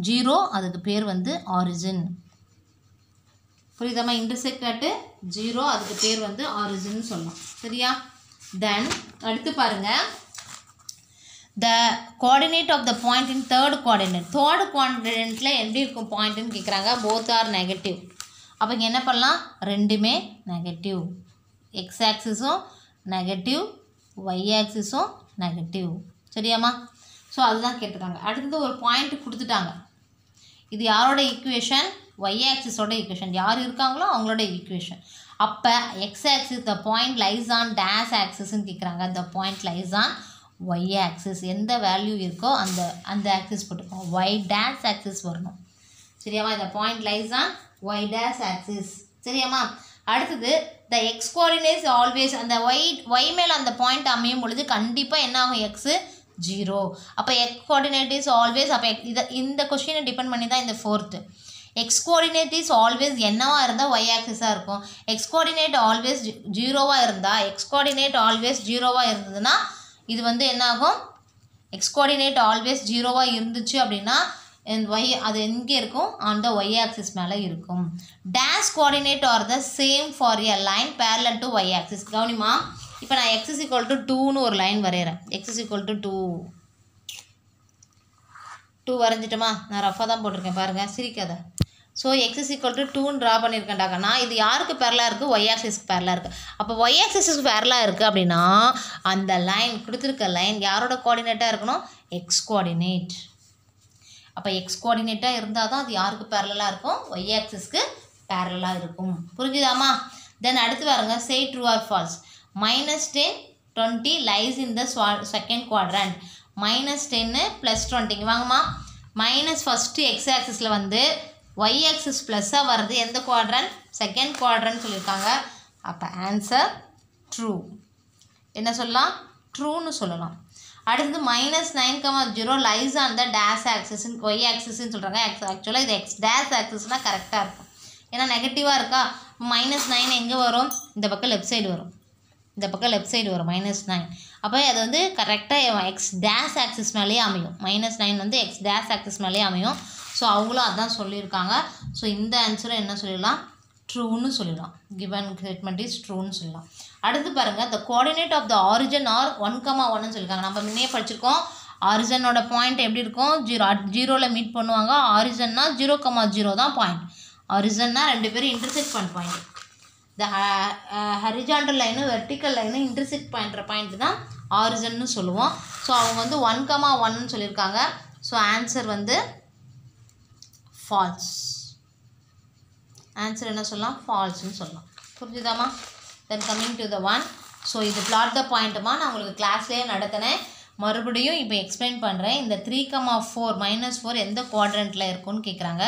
0 அதுக்கு பேர் வந்து ஆரிஜின். புரியுதாமா? இன்டர்செக்ட் அட் 0 அதுக்கு பேர் வந்து ஆரிஜின் சொல்லலாம். சரியா? தென் அடுத்து பாருங்கள், the coordinate of the point in third குவாட்ரண்ட்டில் எப்படி இருக்கும் பாயிண்ட்டுன்னு கேட்குறாங்க. Both are negative. அப்போ இங்கே என்ன பண்ணலாம், ரெண்டுமே நெகட்டிவ். எக்ஸ் ஆக்சிஸும் நெகட்டிவ், ஒய் ஆக்சிஸும் நெகட்டிவ். சரியாம்மா? ஸோ அதுதான் கேட்டிருக்காங்க. அடுத்தது ஒரு பாயிண்ட் கொடுத்துட்டாங்க. இது யாரோட ஈக்குவேஷன், ஒய் ஆக்சிஸோட ஈக்குவேஷன். யார் இருக்காங்களோ அவங்களோட ஈக்குவேஷன். அப்போ x axis the point lies on dash ஆக்சிஸ்ன்னு கேட்குறாங்க. The point lies on y axis. எந்த வேல்யூ இருக்கோ அந்த ஆக்சிஸ் போட்டுக்கோம். ஒய் டேஸ் ஆக்சிஸ் வரணும். சரியாம்மா? இந்த point lies on y dash axis. சரியாம்மா? அடுத்தது த எக்ஸ் கோஆர்டினேட்ஸ் ஆல்வேஸ், அந்த ஒய் மேலே அந்த பாயிண்ட் அமையும் பொழுது கண்டிப்பாக என்ன ஆகும், எக்ஸு 0. அப்போ எக்ஸ் கோஆர்டினேட் இஸ் ஆல்வேஸ், அப்போ இந்த கொஸ்டினை டிபெண்ட் பண்ணி தான் இந்த 4th. X coordinate is always என்னவாக இருந்தால் ஒய் ஆக்சிஸாக இருக்கும். எக்ஸ் கோஆர்டினேட் ஆல்வேஸ் 0வாக இருந்தால், எக்ஸ் கோஆர்டினேட் ஆல்வேஸ் 0வாக இருந்ததுன்னா இது வந்து என்ன ஆகும், எக்ஸ் கோஆர்டினேட் ஆல்வேஸ் 0வாக இருந்துச்சு அப்படின்னா ஒய் அது எங்கே இருக்கும், அந்த ஒய் ஆக்சிஸ் மேலே இருக்கும். Dash coordinate are the same for a line parallel to y axis. கவனிமா, இப்போ நான் x is equal to 2ன்னு ஒரு லைன் வரைகிறேன். x is equal to 2 வரைஞ்சிட்டோமா? நான் ரஃபாக தான் போட்டிருக்கேன் பாருங்கள், சிரிக்காத. So x is equal to 2ன்னு ட்ரா பண்ணியிருக்கேன்டாக்கண்ணா. இது யாருக்கு பேரலாக இருக்குது, ஒய் ஆக்சிஸ்க்கு பேரலாக இருக்குது. அப்போ ஒய் ஆக்சிஸ்க்கு பேரலாக இருக்குது அப்படின்னா அந்த லைன் கொடுத்துருக்க லைன் யாரோட கோஆர்டினேட்டாக இருக்கணும், எக்ஸ் கோஆர்டினேட். அப்போ எக்ஸ் கோஆர்டினேட்டாக இருந்தால் தான் அது யாருக்கு பேரலாக இருக்கும், ஒய் ஆக்சிஸ்க்கு பேரலாக இருக்கும். புரிஞ்சுதாமா? தென் அடுத்து பாருங்க, சே true or false. -10, 20 lies in the second quadrant. -10 + 20. வாங்கம்மா, மைனஸ் ஃபஸ்ட்டு எக்ஸ் ஆக்சிஸில் வந்து ஒய் ஆக்சிஸ் ப்ளஸ்ஸாக வருது. எந்த குவாட்ரண்ட், செகண்ட் குவாட்ரண்ட் சொல்லியிருக்காங்க. அப்போ ஆன்சர் ட்ரூ. என்ன சொல்லலாம், ட்ரூன்னு சொல்லலாம். அடுத்தது -9,0 lies on the dash axis, y ஆக்சிஸ்ன்னு சொல்கிறாங்க. ஆக்சுவலாக இது எக்ஸ் டேஷ் ஆக்சிஸ்னால் கரெக்டாக இருக்கும். ஏன்னா நெகட்டிவாக இருக்கா. -9 எங்கே வரும், இந்த பக்கம் லெஃப்ட் சைடு வரும். இந்த பக்கம் லெஃப்ட் சைடு வரும் -9. அப்போ அது வந்து கரெக்டாக எக்ஸ் டேஷ் ஆக்சிஸ் மேலேயே அமையும். -9 வந்து எக்ஸ் டேஷ் ஆக்சிஸ் மேலேயே அமையும். ஸோ அவங்களும் அதான் சொல்லியிருக்காங்க. ஸோ இந்த ஆன்சரை என்ன சொல்லிடலாம், ட்ரூன்னு சொல்லிடலாம். கிவன் ஸ்டேட்மெண்ட் இஸ் ட்ரூன்னு சொல்லலாம். அடுத்து பாருங்கள், the coordinate of the origin are 1,1ன்னு சொல்லியிருக்காங்க. நம்ம முன்னே படிச்சிருக்கோம். ஆரிஜனோட பாயிண்ட் எப்படி இருக்கும், 0ல் மீட் பண்ணுவாங்க. ஆரிஜன்னா 0,0 தான் பாயிண்ட். ஆரிஜன்னா ரெண்டு பேரும் இன்டர்செக்ட் பண்ண பாயிண்ட். இந்த ஹரிஜாண்டல் லைனும் வெர்டிக்கல் லைனும் இன்டர்செக்ட் பண்ணுற பாயிண்ட் தான் ஆரிஜின்னு சொல்லுவோம். ஸோ அவங்க வந்து 1,1ன்னு சொல்லியிருக்காங்க. ஸோ ஆன்சர் வந்து ஃபால்ஸ். ஆன்சர் என்ன சொல்லலாம்? ஃபால்ஸ்ன்னு சொல்லலாம். புரிஞ்சுதாம்மா? Then coming to the one. So இது பிளாட் த பாயிண்ட்டுமா நான் உங்களுக்கு கிளாஸ்லேயே நடத்தினேன். மறுபடியும் இப்போ எக்ஸ்பிளைன் பண்ணுறேன். இந்த 3,4 -4 எந்த குவாட்ரண்ட்டில் இருக்குன்னு கேட்குறாங்க.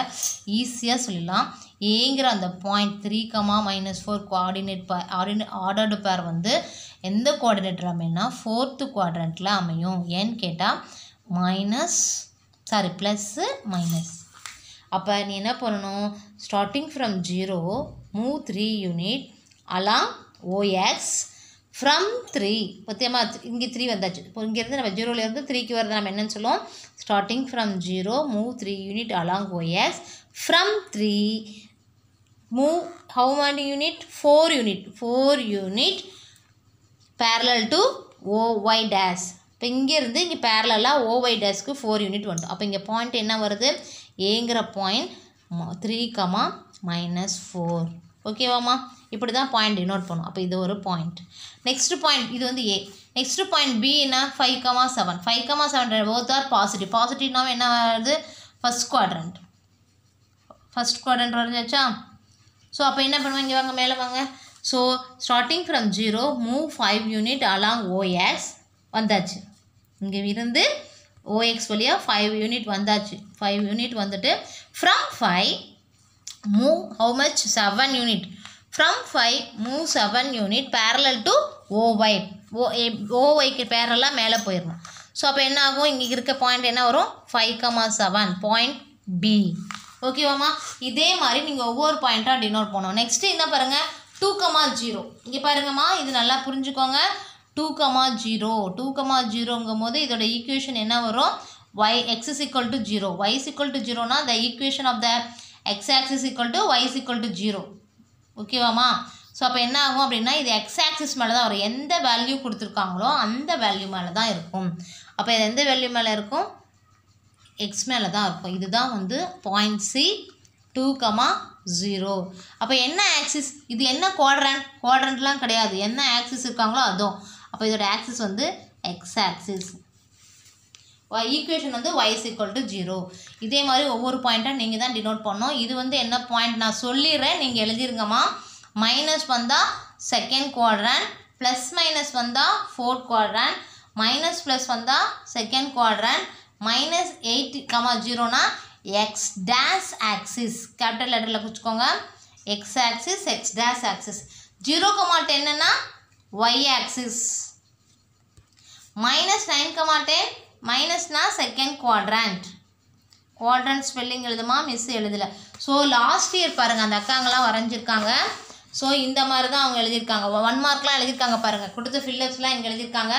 ஈஸியாக சொல்லலாம். ஏங்கிற அந்த பாயிண்ட் 3,-4 கோஆர்டினேட் ஆர்டர்டு பேர் வந்து எந்த குவாட்ரண்ட்டில் அமையும்னா 4th குவாட்ரண்ட்டில் அமையும். ஏன்னு கேட்டால் ப்ளஸ்ஸு மைனஸ். அப்போ நீ என்ன பண்ணணும்? Starting from 0 move 3 unit along OX from 3. பற்றியமா இங்கே 3 வந்தாச்சு. இப்போ இங்கேருந்து நம்ம 0லேருந்து 3க்கு வரது நம்ம என்னென்னு சொல்லுவோம்? Starting from 0 move 3 unit along OX from 3 move how many unit? 4 unit parallel to OY dash. இப்போ இங்கேருந்து இங்கே பேரலாக OY டேஷ்க்கு 4 யூனிட் வந்துடும். அப்போ இங்கே பாயிண்ட் என்ன வருது? ஏங்கிற பாயிண்ட் 3,-4. ஓகேவாம்மா? இப்படி தான் பாயிண்ட் டினோட் பண்ணும். அப்போ இது ஒரு பாயிண்ட். நெக்ஸ்ட் பாயிண்ட் இது வந்து A. நெக்ஸ்ட் பாயிண்ட் B என்ன? 5,7. 5,7 both are பாசிட்டிவ். பாசிட்டிவ்னாவே என்ன வருது? First quadrant வரைஞ்சாச்சா? ஸோ அப்போ என்ன பண்ணுவாங்க? இங்கே வாங்க, மேலே வாங்க. So starting from 0 move 5 unit along OX வந்தாச்சு. இங்கே இருந்து OX வழியாக 5 யூனிட் வந்தாச்சு. 5 யூனிட் வந்துட்டு from 5 move how much? 7 unit. From 5 move 7 unit parallel to OY. OYக்கு பேரலாக மேலே போயிடணும். ஸோ அப்போ என்ன ஆகும்? இங்கே இருக்க பாயிண்ட் என்ன வரும்? 5,7 பாயிண்ட் B. ஓகேவாம்மா? இதே மாதிரி நீங்கள் ஒவ்வொரு பாயிண்ட்டாக டினோட் பண்ணணும். நெக்ஸ்ட்டு என்ன பாருங்கள்? 2,0. இங்கே பாருங்கம்மா, இது நல்லா புரிஞ்சுக்கோங்க. 2,0 போது இதோட ஈக்குவேஷன் என்ன வரும்? x is equal to 0. y is equal to 0னா the equation of the x axis is equal to y is equal to 0. ஓகேவாம்மா? So அப்போ என்ன ஆகும் அப்படின்னா இது x axis மேலே தான் வரும். எந்த வேல்யூ கொடுத்துருக்காங்களோ அந்த வேல்யூ மேலே தான் இருக்கும். அப்போ இது எந்த வேல்யூ மேலே இருக்கும்? x மேலே தான் இருக்கும். இதுதான் வந்து பாயிண்ட் C 2,0. அப்போ என்ன ஆக்சிஸ்? இது என்ன குவாட்ரண்ட்லாம் கிடையாது. என்ன ஆக்சிஸ் இருக்காங்களோ அதுவும். அப்போ இதோட ஆக்சிஸ் வந்து எக்ஸ் ஆக்சிஸ். ஈக்குவேஷன் வந்து y is equal to 0. இதே மாதிரி ஒவ்வொரு பாயிண்ட்டாக நீங்கள் தான் டினோட் பண்ணணும். இது வந்து என்ன பாயிண்ட் நான் சொல்லிடுறேன், நீங்கள் எழுதிருங்கம்மா. மைனஸ் வந்தால் செகண்ட் குவாட்ரண்ட், ப்ளஸ் மைனஸ் வந்தால் ஃபோர்த் குவாட்ரண்ட், மைனஸ் ப்ளஸ் வந்தால் செகண்ட் குவாட்ரண்ட், -8,0னா எக்ஸ் டேஷ் ஆக்சிஸ். கேபிட்டல் லெட்டரில் குறிச்சிக்கோங்க. X axis, x dash axis. 0,10னா y ஆக்சிஸ். -9,10 மைனஸ்னா செகண்ட் குவாட்ரண்ட். குவாட்ரண்ட் ஸ்பெல்லிங் எழுதுமா? மிஸ் எழுதலை. ஸோ லாஸ்ட் இயர் பாருங்கள் அந்த அக்காங்கெல்லாம் வரைஞ்சிருக்காங்க. ஸோ இந்த மாதிரி தான் அவங்க எழுதியிருக்காங்க. 1 மார்க்லாம் எழுதியிருக்காங்க பாருங்கள். கொடுத்த ஃபில்லப்ஸ்லாம் இங்கே எழுதியிருக்காங்க.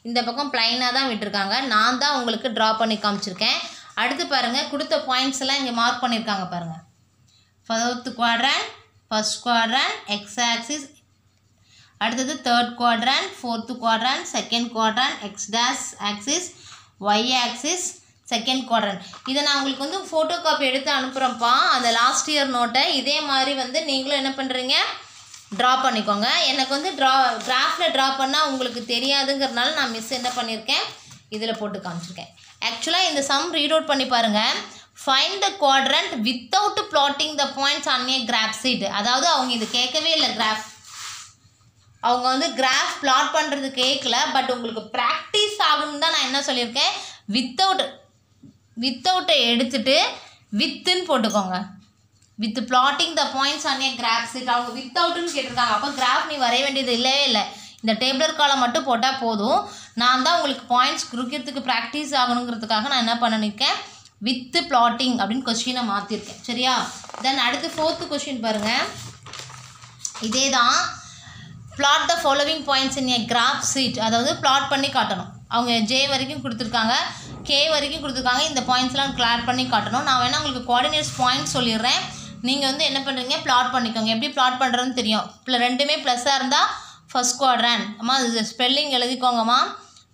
இந்த பக்கம் ப்ளைனாக தான் விட்டுருக்காங்க. நான் தான் உங்களுக்கு ட்ரா பண்ணி காமிச்சிருக்கேன். அடுத்து பாருங்கள் கொடுத்த பாயிண்ட்ஸ் எல்லாம் இங்கே மார்க் பண்ணியிருக்காங்க பாருங்கள். Fourth quadrant, first quadrant, x axis. அடுத்தது third quadrant, fourth quadrant, second quadrant, x dash axis, y axis, second quadrant. இதை நான் உங்களுக்கு வந்து ஃபோட்டோ காப்பி எடுத்து அனுப்புகிறேன்ப்பா அந்த லாஸ்ட் இயர் நோட்டை. இதே மாதிரி வந்து நீங்களும் என்ன பண்ணுறீங்க? ட்ரா பண்ணிக்கோங்க. எனக்கு வந்து கிராஃபில் ட்ரா பண்ணால் உங்களுக்கு தெரியாதுங்கிறதுனால நான் மிஸ் என்ன பண்ணியிருக்கேன், இதில் போட்டு காமிச்சிருக்கேன். ஆக்சுவலாக இந்த சம் ரீட் அவுட் பண்ணி பாருங்கள். Find the quadrant without plotting the points on a graph sheet. அதாவது அவங்க இது கேட்கவே இல்லை. அவங்க வந்து கிராஃப் பிளாட் பண்ணுறது கேட்கல. பட் உங்களுக்கு ப்ராக்டிஸ் ஆகணும்னு தான் நான் என்ன சொல்லியிருக்கேன், வித்தவுட்டை எடுத்துகிட்டு வித்துன்னு போட்டுக்கோங்க. With plotting the points on a graph sheet. அவங்க வித்தவுட்டுன்னு கேட்டிருக்காங்க. அப்போ கிராஃப் நீ வரைய வேண்டியது இல்லவே இல்லை. இந்த டேபிளர் காலம் மட்டும் போட்டால் போதும். நான் தான் உங்களுக்கு பாயிண்ட்ஸ் குறிக்கிறதுக்கு ப்ராக்டிஸ் ஆகணுங்கிறதுக்காக நான் என்ன பண்ணியிருக்கேன், வித்து பிளாட்டிங் அப்படின்னு கொஸ்டினை மாற்றிருக்கேன். சரியா? தென் அடுத்து ஃபோர்த்து கொஸ்டின் பாருங்கள். இதே தான். Plot the following points in a graph sheet. அதாவது பிளாட் பண்ணி காட்டணும். அவங்க ஜே வரைக்கும் கொடுத்துருக்காங்க, கே வரைக்கும் கொடுத்துருக்காங்க. இந்த பாயிண்ட்ஸ்லாம் பிளாட் பண்ணி காட்டணும். நான் வேணால் உங்களுக்கு கோஆர்டினேட்ஸ் பாயிண்ட்ஸ் சொல்லிடுறேன். நீங்கள் வந்து என்ன பண்ணுறீங்க, பிளாட் பண்ணிக்கோங்க. எப்படி பிளாட் பண்ணுறதுன்னு தெரியும். ரெண்டுமே ப்ளஸ்ஸாக இருந்தால் ஃபர்ஸ்ட் குவாட்ரண்ட். அம்மா இது ஸ்பெல்லிங் எழுதிக்கோங்கம்மா.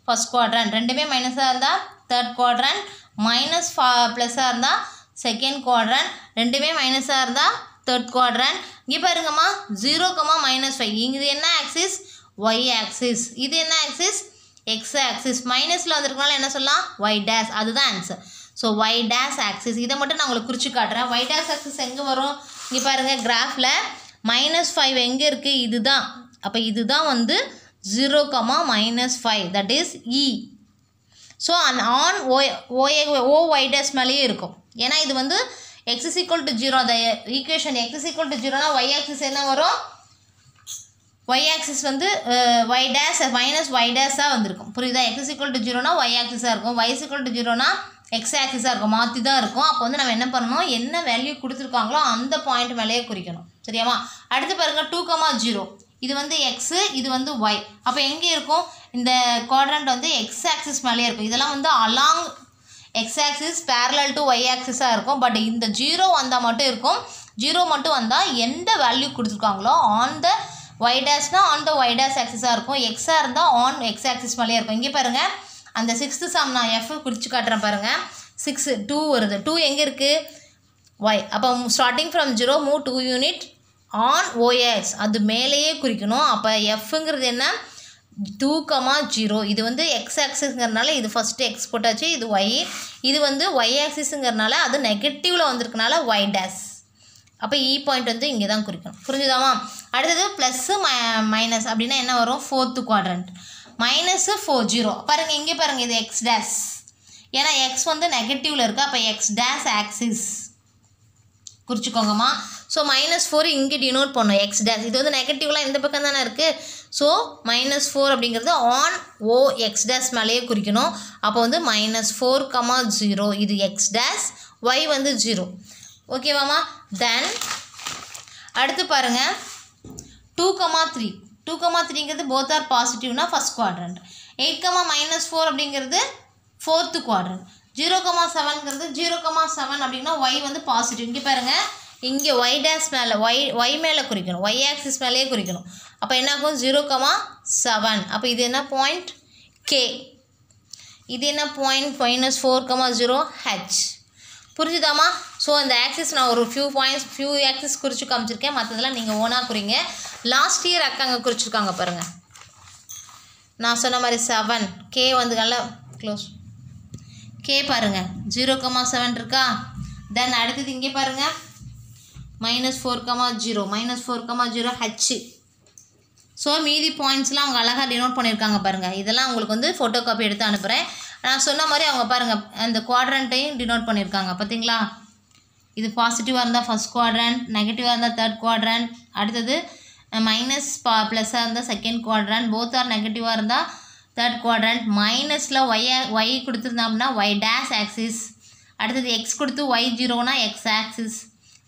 First quadrant. ரெண்டுமே மைனஸாக இருந்தால் தேர்ட் குவாட்ரண்ட். மைனஸ் ப்ளஸ்ஸாக இருந்தால் செகண்ட் குவாட்ரண்ட். ரெண்டுமே மைனஸாக இருந்தால் தேர்ட் குவாட்ரண்ட். இங்கே பாருங்கம்மா 0, -5. இது என்ன ஆக்சிஸ்? Y axis. இது என்ன ஆக்சிஸ்? X axis. மைனஸில் வந்திருக்கனால என்ன சொல்லலாம்? Y dash. அதுதான் answer. So y dash axis. இதை மட்டும் நான் உங்களுக்கு குறித்து காட்டுறேன். ஒய் டேஷ் ஆக்சிஸ் எங்கே வரும்? இங்கே பாருங்கள் கிராஃபில் -5 எங்கே இருக்குது? இதுதான். அப்போ இதுதான் வந்து 0, -5 that is E. So on OY dash மேலேயே இருக்கும். ஏன்னா இது வந்து x = 0. அந்த ஈக்குவேஷன் x = 0னா ஒய் ஆக்சிஸ் என்ன வரும்? ஒய் ஆக்சிஸ் வந்து ஒய் டேஷ் -ஒய் டேஷாக வந்திருக்கும். புரியுதா? x = 0னா ஒய் ஆக்சிஸாக இருக்கும், y = 0னா எக்ஸ் ஆக்சிஸாக இருக்கும். மாற்றி தான் இருக்கும். அப்போ வந்து நம்ம என்ன பண்ணணும்? என்ன வேல்யூ கொடுத்துருக்காங்களோ அந்த பாயிண்ட் மேலேயே குறிக்கணும். சரியாமா? அடுத்து பாருங்கள் 2, 0. இது வந்து எக்ஸு, இது வந்து ஒய். அப்போ எங்கே இருக்கும்? இந்த குவாட்ரண்ட் வந்து எக்ஸ் ஆக்சிஸ் மேலேயே இருக்கும். இதெல்லாம் வந்து along x axis parallel to y ஆக்சிஸாக இருக்கும். பட் இந்த 0 வந்தால் மட்டும் இருக்கும். 0 மட்டும் வந்தால் எந்த வேல்யூ கொடுத்துருக்காங்களோ ஆன் த ஒய் டேஷ்னால் ஆன் த ஒய் டேஷ் ஆக்சிஸாக இருக்கும். எக்ஸாக இருந்தால் ஆன் எக்ஸ் ஆக்சிஸ் மேலேயே இருக்கும். இங்கே பாருங்கள் அந்த 6th சம் நான் எஃப் குறித்து காட்டுறேன் பாருங்கள். 6, 2 வருது. 2 எங்கே இருக்குது? ஒய். அப்போ starting from 0 move 2 unit on OX. அது மேலேயே குறிக்கணும். அப்போ எஃப்ங்கிறது என்ன? 2, 0. இது வந்து எக்ஸ் ஆக்சிஸ்ங்கிறதுனால இது ஃபஸ்ட்டு எக்ஸ் போட்டாச்சு. இது ஒய். இது வந்து ஒய் ஆக்சிஸுங்கிறதுனால அது நெகட்டிவில் வந்திருக்கனால ஒய் டேஷ். அப்போ இ பாயிண்ட் வந்து இங்கே தான் குறிக்கணும். புரிஞ்சுதாமா? அடுத்தது ப்ளஸ்ஸு மைனஸ் அப்படின்னா என்ன வரும்? 4th quadrant. -4, 0. பாருங்கள் இங்கே பாருங்கள் இது எக்ஸ் டேஷ். ஏன்னா எக்ஸ் வந்து நெகட்டிவில் இருக்குது. அப்போ எக்ஸ் டேஷ் ஆக்சிஸ் குறிச்சிக்கோங்கம்மா. ஸோ -4 இங்கே டினோட் பண்ணணும் எக்ஸ் டேஷ். இது வந்து நெகட்டிவ்லாம் இந்த பக்கம் தானே இருக்குது. ஸோ -4 அப்படிங்கிறது ஆன் ஓ எக்ஸ் டேஷ் மேலேயே குறிக்கணும். அப்போ வந்து -4, 0. இது எக்ஸ் டேஷ், ஒய் வந்து 0. ஓகேவாம்மா? தென் அடுத்து பாருங்கள் 2, 3. 2, 3ங்கிறது போத் ஆர் பாசிட்டிவ்னா ஃபஸ்ட் குவாட்ரண்ட். 8, -4 அப்படிங்கிறது 4th குவாட்ரண்ட். 0, 7ங்கிறது 0, 7 அப்படின்னா ஒய் வந்து பாசிட்டிவ். இங்கே பாருங்கள் இங்கே ஒய் டேஷ் மேலே ஒய் மேலே குறிக்கணும். ஒய் ஆக்சிஸ் மேலேயே குறிக்கணும். அப்போ என்ன ஆகும்? 0, 7. அப்போ இது என்ன பாயிண்ட்? கே. இது என்ன பாயிண்ட்? -4, 0 ஹெச். புரிஞ்சுதாம்மா? ஸோ அந்த ஆக்சிஸ் நான் ஒரு ஃபியூ ஆக்சிஸ் குறித்து காமிச்சிருக்கேன். மற்றதெல்லாம் நீங்கள் ஓனாக குறிங்க. லாஸ்ட் இயர் அக்காங்க குறிச்சிருக்காங்க பாருங்கள். நான் சொன்ன மாதிரி 7 கே வந்து நல்லா க்ளோஸ். கே பாருங்கள் 0, 7 இருக்கா? தென் அடுத்தது இங்கே பாருங்கள் -4, 0. -4, 0 ஹெச். ஸோ மீதி பாயிண்ட்ஸ்லாம் அவங்க அழகாக டினோட் பண்ணியிருக்காங்க பாருங்கள். இதெல்லாம் உங்களுக்கு வந்து ஃபோட்டோ காப்பி எடுத்து அனுப்புகிறேன். நான் சொன்ன மாதிரி அவங்க பாருங்கள் அந்த குவாட்ரண்ட்டையும் டினோட் பண்ணியிருக்காங்க பார்த்தீங்களா? இது பாசிட்டிவாக இருந்தால் ஃபஸ்ட் குவாட்ரண்ட், நெகட்டிவாக இருந்தால் தேர்ட் குவாட்ரண்ட், அடுத்தது ப்ளஸ்ஸாக இருந்தால் செகண்ட் குவாட்ரண்ட், போத் ஆர் நெகட்டிவாக இருந்தால் தேர்ட் குவாட்ரண்ட். மைனஸில் ஒய் கொடுத்துருந்தோம்னா ஒய் டேஷ் ஆக்சிஸ். அடுத்தது எக்ஸ் கொடுத்து ஒய் 0னா எக்ஸ் ஆக்சிஸ்.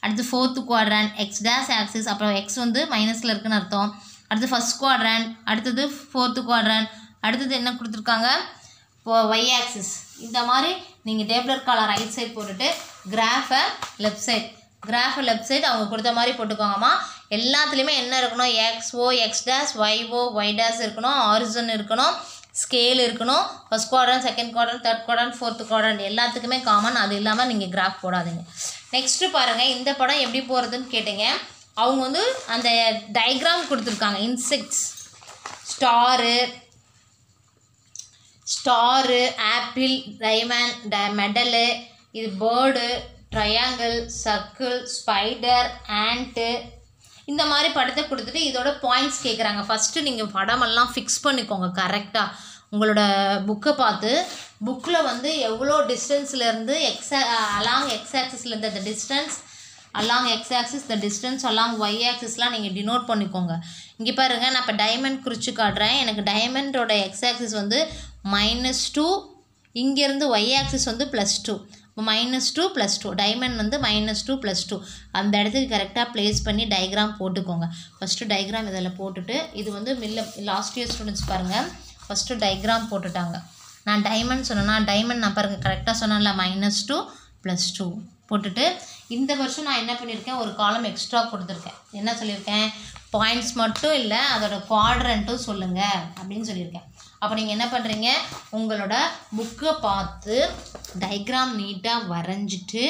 அடுத்து 4th quadrant x dash axis. அப்புறம் எக்ஸ் வந்து மைனஸில் இருக்குன்னு அர்த்தம். அடுத்து ஃபஸ்ட் குவாட்ரண்ட், அடுத்தது 4th குவாட்ரண்ட், அடுத்தது என்ன கொடுத்துருக்காங்க? Y axis. இந்த மாதிரி நீங்கள் டேபிளர் காலை ரைட் சைட் போட்டுட்டு கிராஃபை லெஃப்ட் சைட் அவங்க கொடுத்த மாதிரி போட்டுக்கோங்கம்மா. எல்லாத்துலேயுமே என்ன இருக்கணும்? X O X dash, ஒய்ஓ Y dash இருக்கணும், ஆரிஜின் இருக்கணும், ஸ்கேல் இருக்கணும். First quadrant, second quadrant, third quadrant, 4th quadrant எல்லாத்துக்குமே காமன். அது இல்லாமல் நீங்கள் கிராஃப் போடாதீங்க. நெக்ஸ்ட்டு பாருங்கள் இந்த படம் எப்படி போகிறதுன்னு கேட்டிங்க. அவங்க வந்து அந்த டயக்ராம் கொடுத்துருக்காங்க. Insects, star, apple, diamond, medal, இது bird, triangle, circle, spider, ant, இந்த மாதிரி படத்தை கொடுத்துட்டு இதோட பாயிண்ட்ஸ் கேட்குறாங்க. ஃபஸ்ட்டு நீங்கள் படமெல்லாம் ஃபிக்ஸ் பண்ணிக்கோங்க கரெக்டாக. உங்களோட புக்கை பார்த்து புக்கில் வந்து எவ்வளோ டிஸ்டன்ஸ்லேருந்து அலாங் எக்ஸ் ஆக்சிஸ்லேருந்து அந்த distance along x axis, the distance along y ஆக்சிஸ்லாம் நீங்கள் டினோட் பண்ணிக்கோங்க. இங்கே பாருங்கள் நான் இப்போ டைமண்ட் குறித்து காட்டுறேன். எனக்கு டைமண்டோட எக்ஸ் ஆக்சிஸ் வந்து -2, இங்கேருந்து ஒய் ஆக்சிஸ் வந்து +2. இப்போ -2 +2, டைமண்ட் வந்து -2 +2. அந்த இடத்துக்கு கரெக்டாக ப்ளேஸ் பண்ணி டயக்ராம் போட்டுக்கோங்க. ஃபஸ்ட்டு டயக்ராம் இதில் போட்டுட்டு இது வந்து லாஸ்ட் இயர் ஸ்டூடெண்ட்ஸ் பாருங்கள் ஃபஸ்ட்டு டயக்ராம் போட்டுட்டாங்க. நான் டைமண்ட் சொன்னேன்னா டைமண்ட் நான் பாருங்கள் கரெக்டாக சொன்னேன்ல -2 +2 போட்டுட்டு இந்த வருஷம் நான் என்ன பண்ணியிருக்கேன், ஒரு காலம் எக்ஸ்ட்ரா கொடுத்துருக்கேன். என்ன சொல்லியிருக்கேன், பாயிண்ட்ஸ் மட்டும் இல்லை அதோட குவாட்ரண்ட்டும் சொல்லுங்கள் அப்படின்னு சொல்லியிருக்கேன். அப்போ நீங்கள் என்ன பண்ணுறீங்க, உங்களோட புக்கை பார்த்து டயக்ராம் நீட்டாக வரைஞ்சிட்டு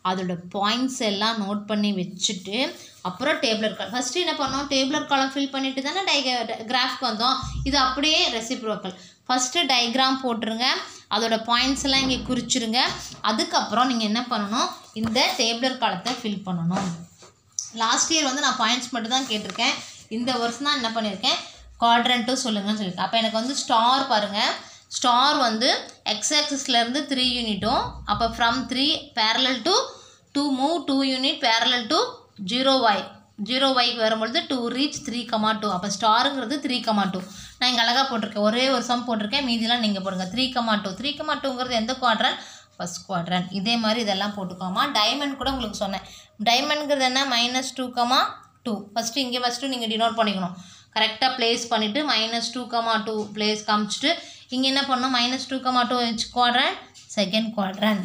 அதோட பாயிண்ட்ஸ் எல்லாம் நோட் பண்ணி வச்சுட்டு அப்புறம் டேபிளர் காலம் ஃபஸ்ட்டு என்ன பண்ணோம், டேபிளர் காலம் ஃபில் பண்ணிவிட்டு தானே கிராஃப்க்கு வந்தோம். இது அப்படியே ரெசிப்ரோக்கல். ஃபஸ்ட்டு டயக்ராம் போட்டுருங்க, அதோட பாயிண்ட்ஸ் எல்லாம் இங்கே குறிச்சிருங்க. அதுக்கப்புறம் நீங்கள் என்ன பண்ணணும், இந்த டேபிளர் காலத்தை ஃபில் பண்ணணும். லாஸ்ட் இயர் வந்து நான் பாயிண்ட்ஸ் மட்டும் தான் கேட்டிருக்கேன். இந்த வருஷம் தான் என்ன பண்ணியிருக்கேன், குவாட்ரண்ட்டும் சொல்லுங்கன்னு சொல்லியிருக்கேன். அப்போ எனக்கு வந்து ஸ்டார் பாருங்கள், ஸ்டார் வந்து எக்ஸ் ஆக்சிஸ்லேருந்து 3 யூனிட்டும், அப்போ from 3 parallel to move 2 unit parallel to 0y 0yக்கு வரும்பொழுது 2 reach 3,2. அப்போ ஸ்டாருங்கிறது 3,2. நான் இங்கே அழகாக போட்டிருக்கேன், ஒரே ஒரு சம் போட்டிருக்கேன், மீதிலாம் நீங்கள் போடுங்க. 3,2 3,2ங்கிறது எந்த குவாட்ரன், ஃபஸ்ட் குவாட்ரன். இதே மாதிரி இதெல்லாம் போட்டுக்கோமா. டைமண்ட் கூட உங்களுக்கு சொன்னேன், டைமண்ட்ங்கிறது என்ன, -2,2. ஃபஸ்ட்டு இங்கே ஃபஸ்ட்டு நீங்கள் டினோட் பண்ணிக்கணும். கரெக்டாக ப்ளேஸ் பண்ணிவிட்டு -2,2 ப்ளேஸ் காமிச்சிட்டு இங்கே என்ன பண்ணணும், -2,2 குவாட்ரன், செகண்ட் குவாட்ரன்.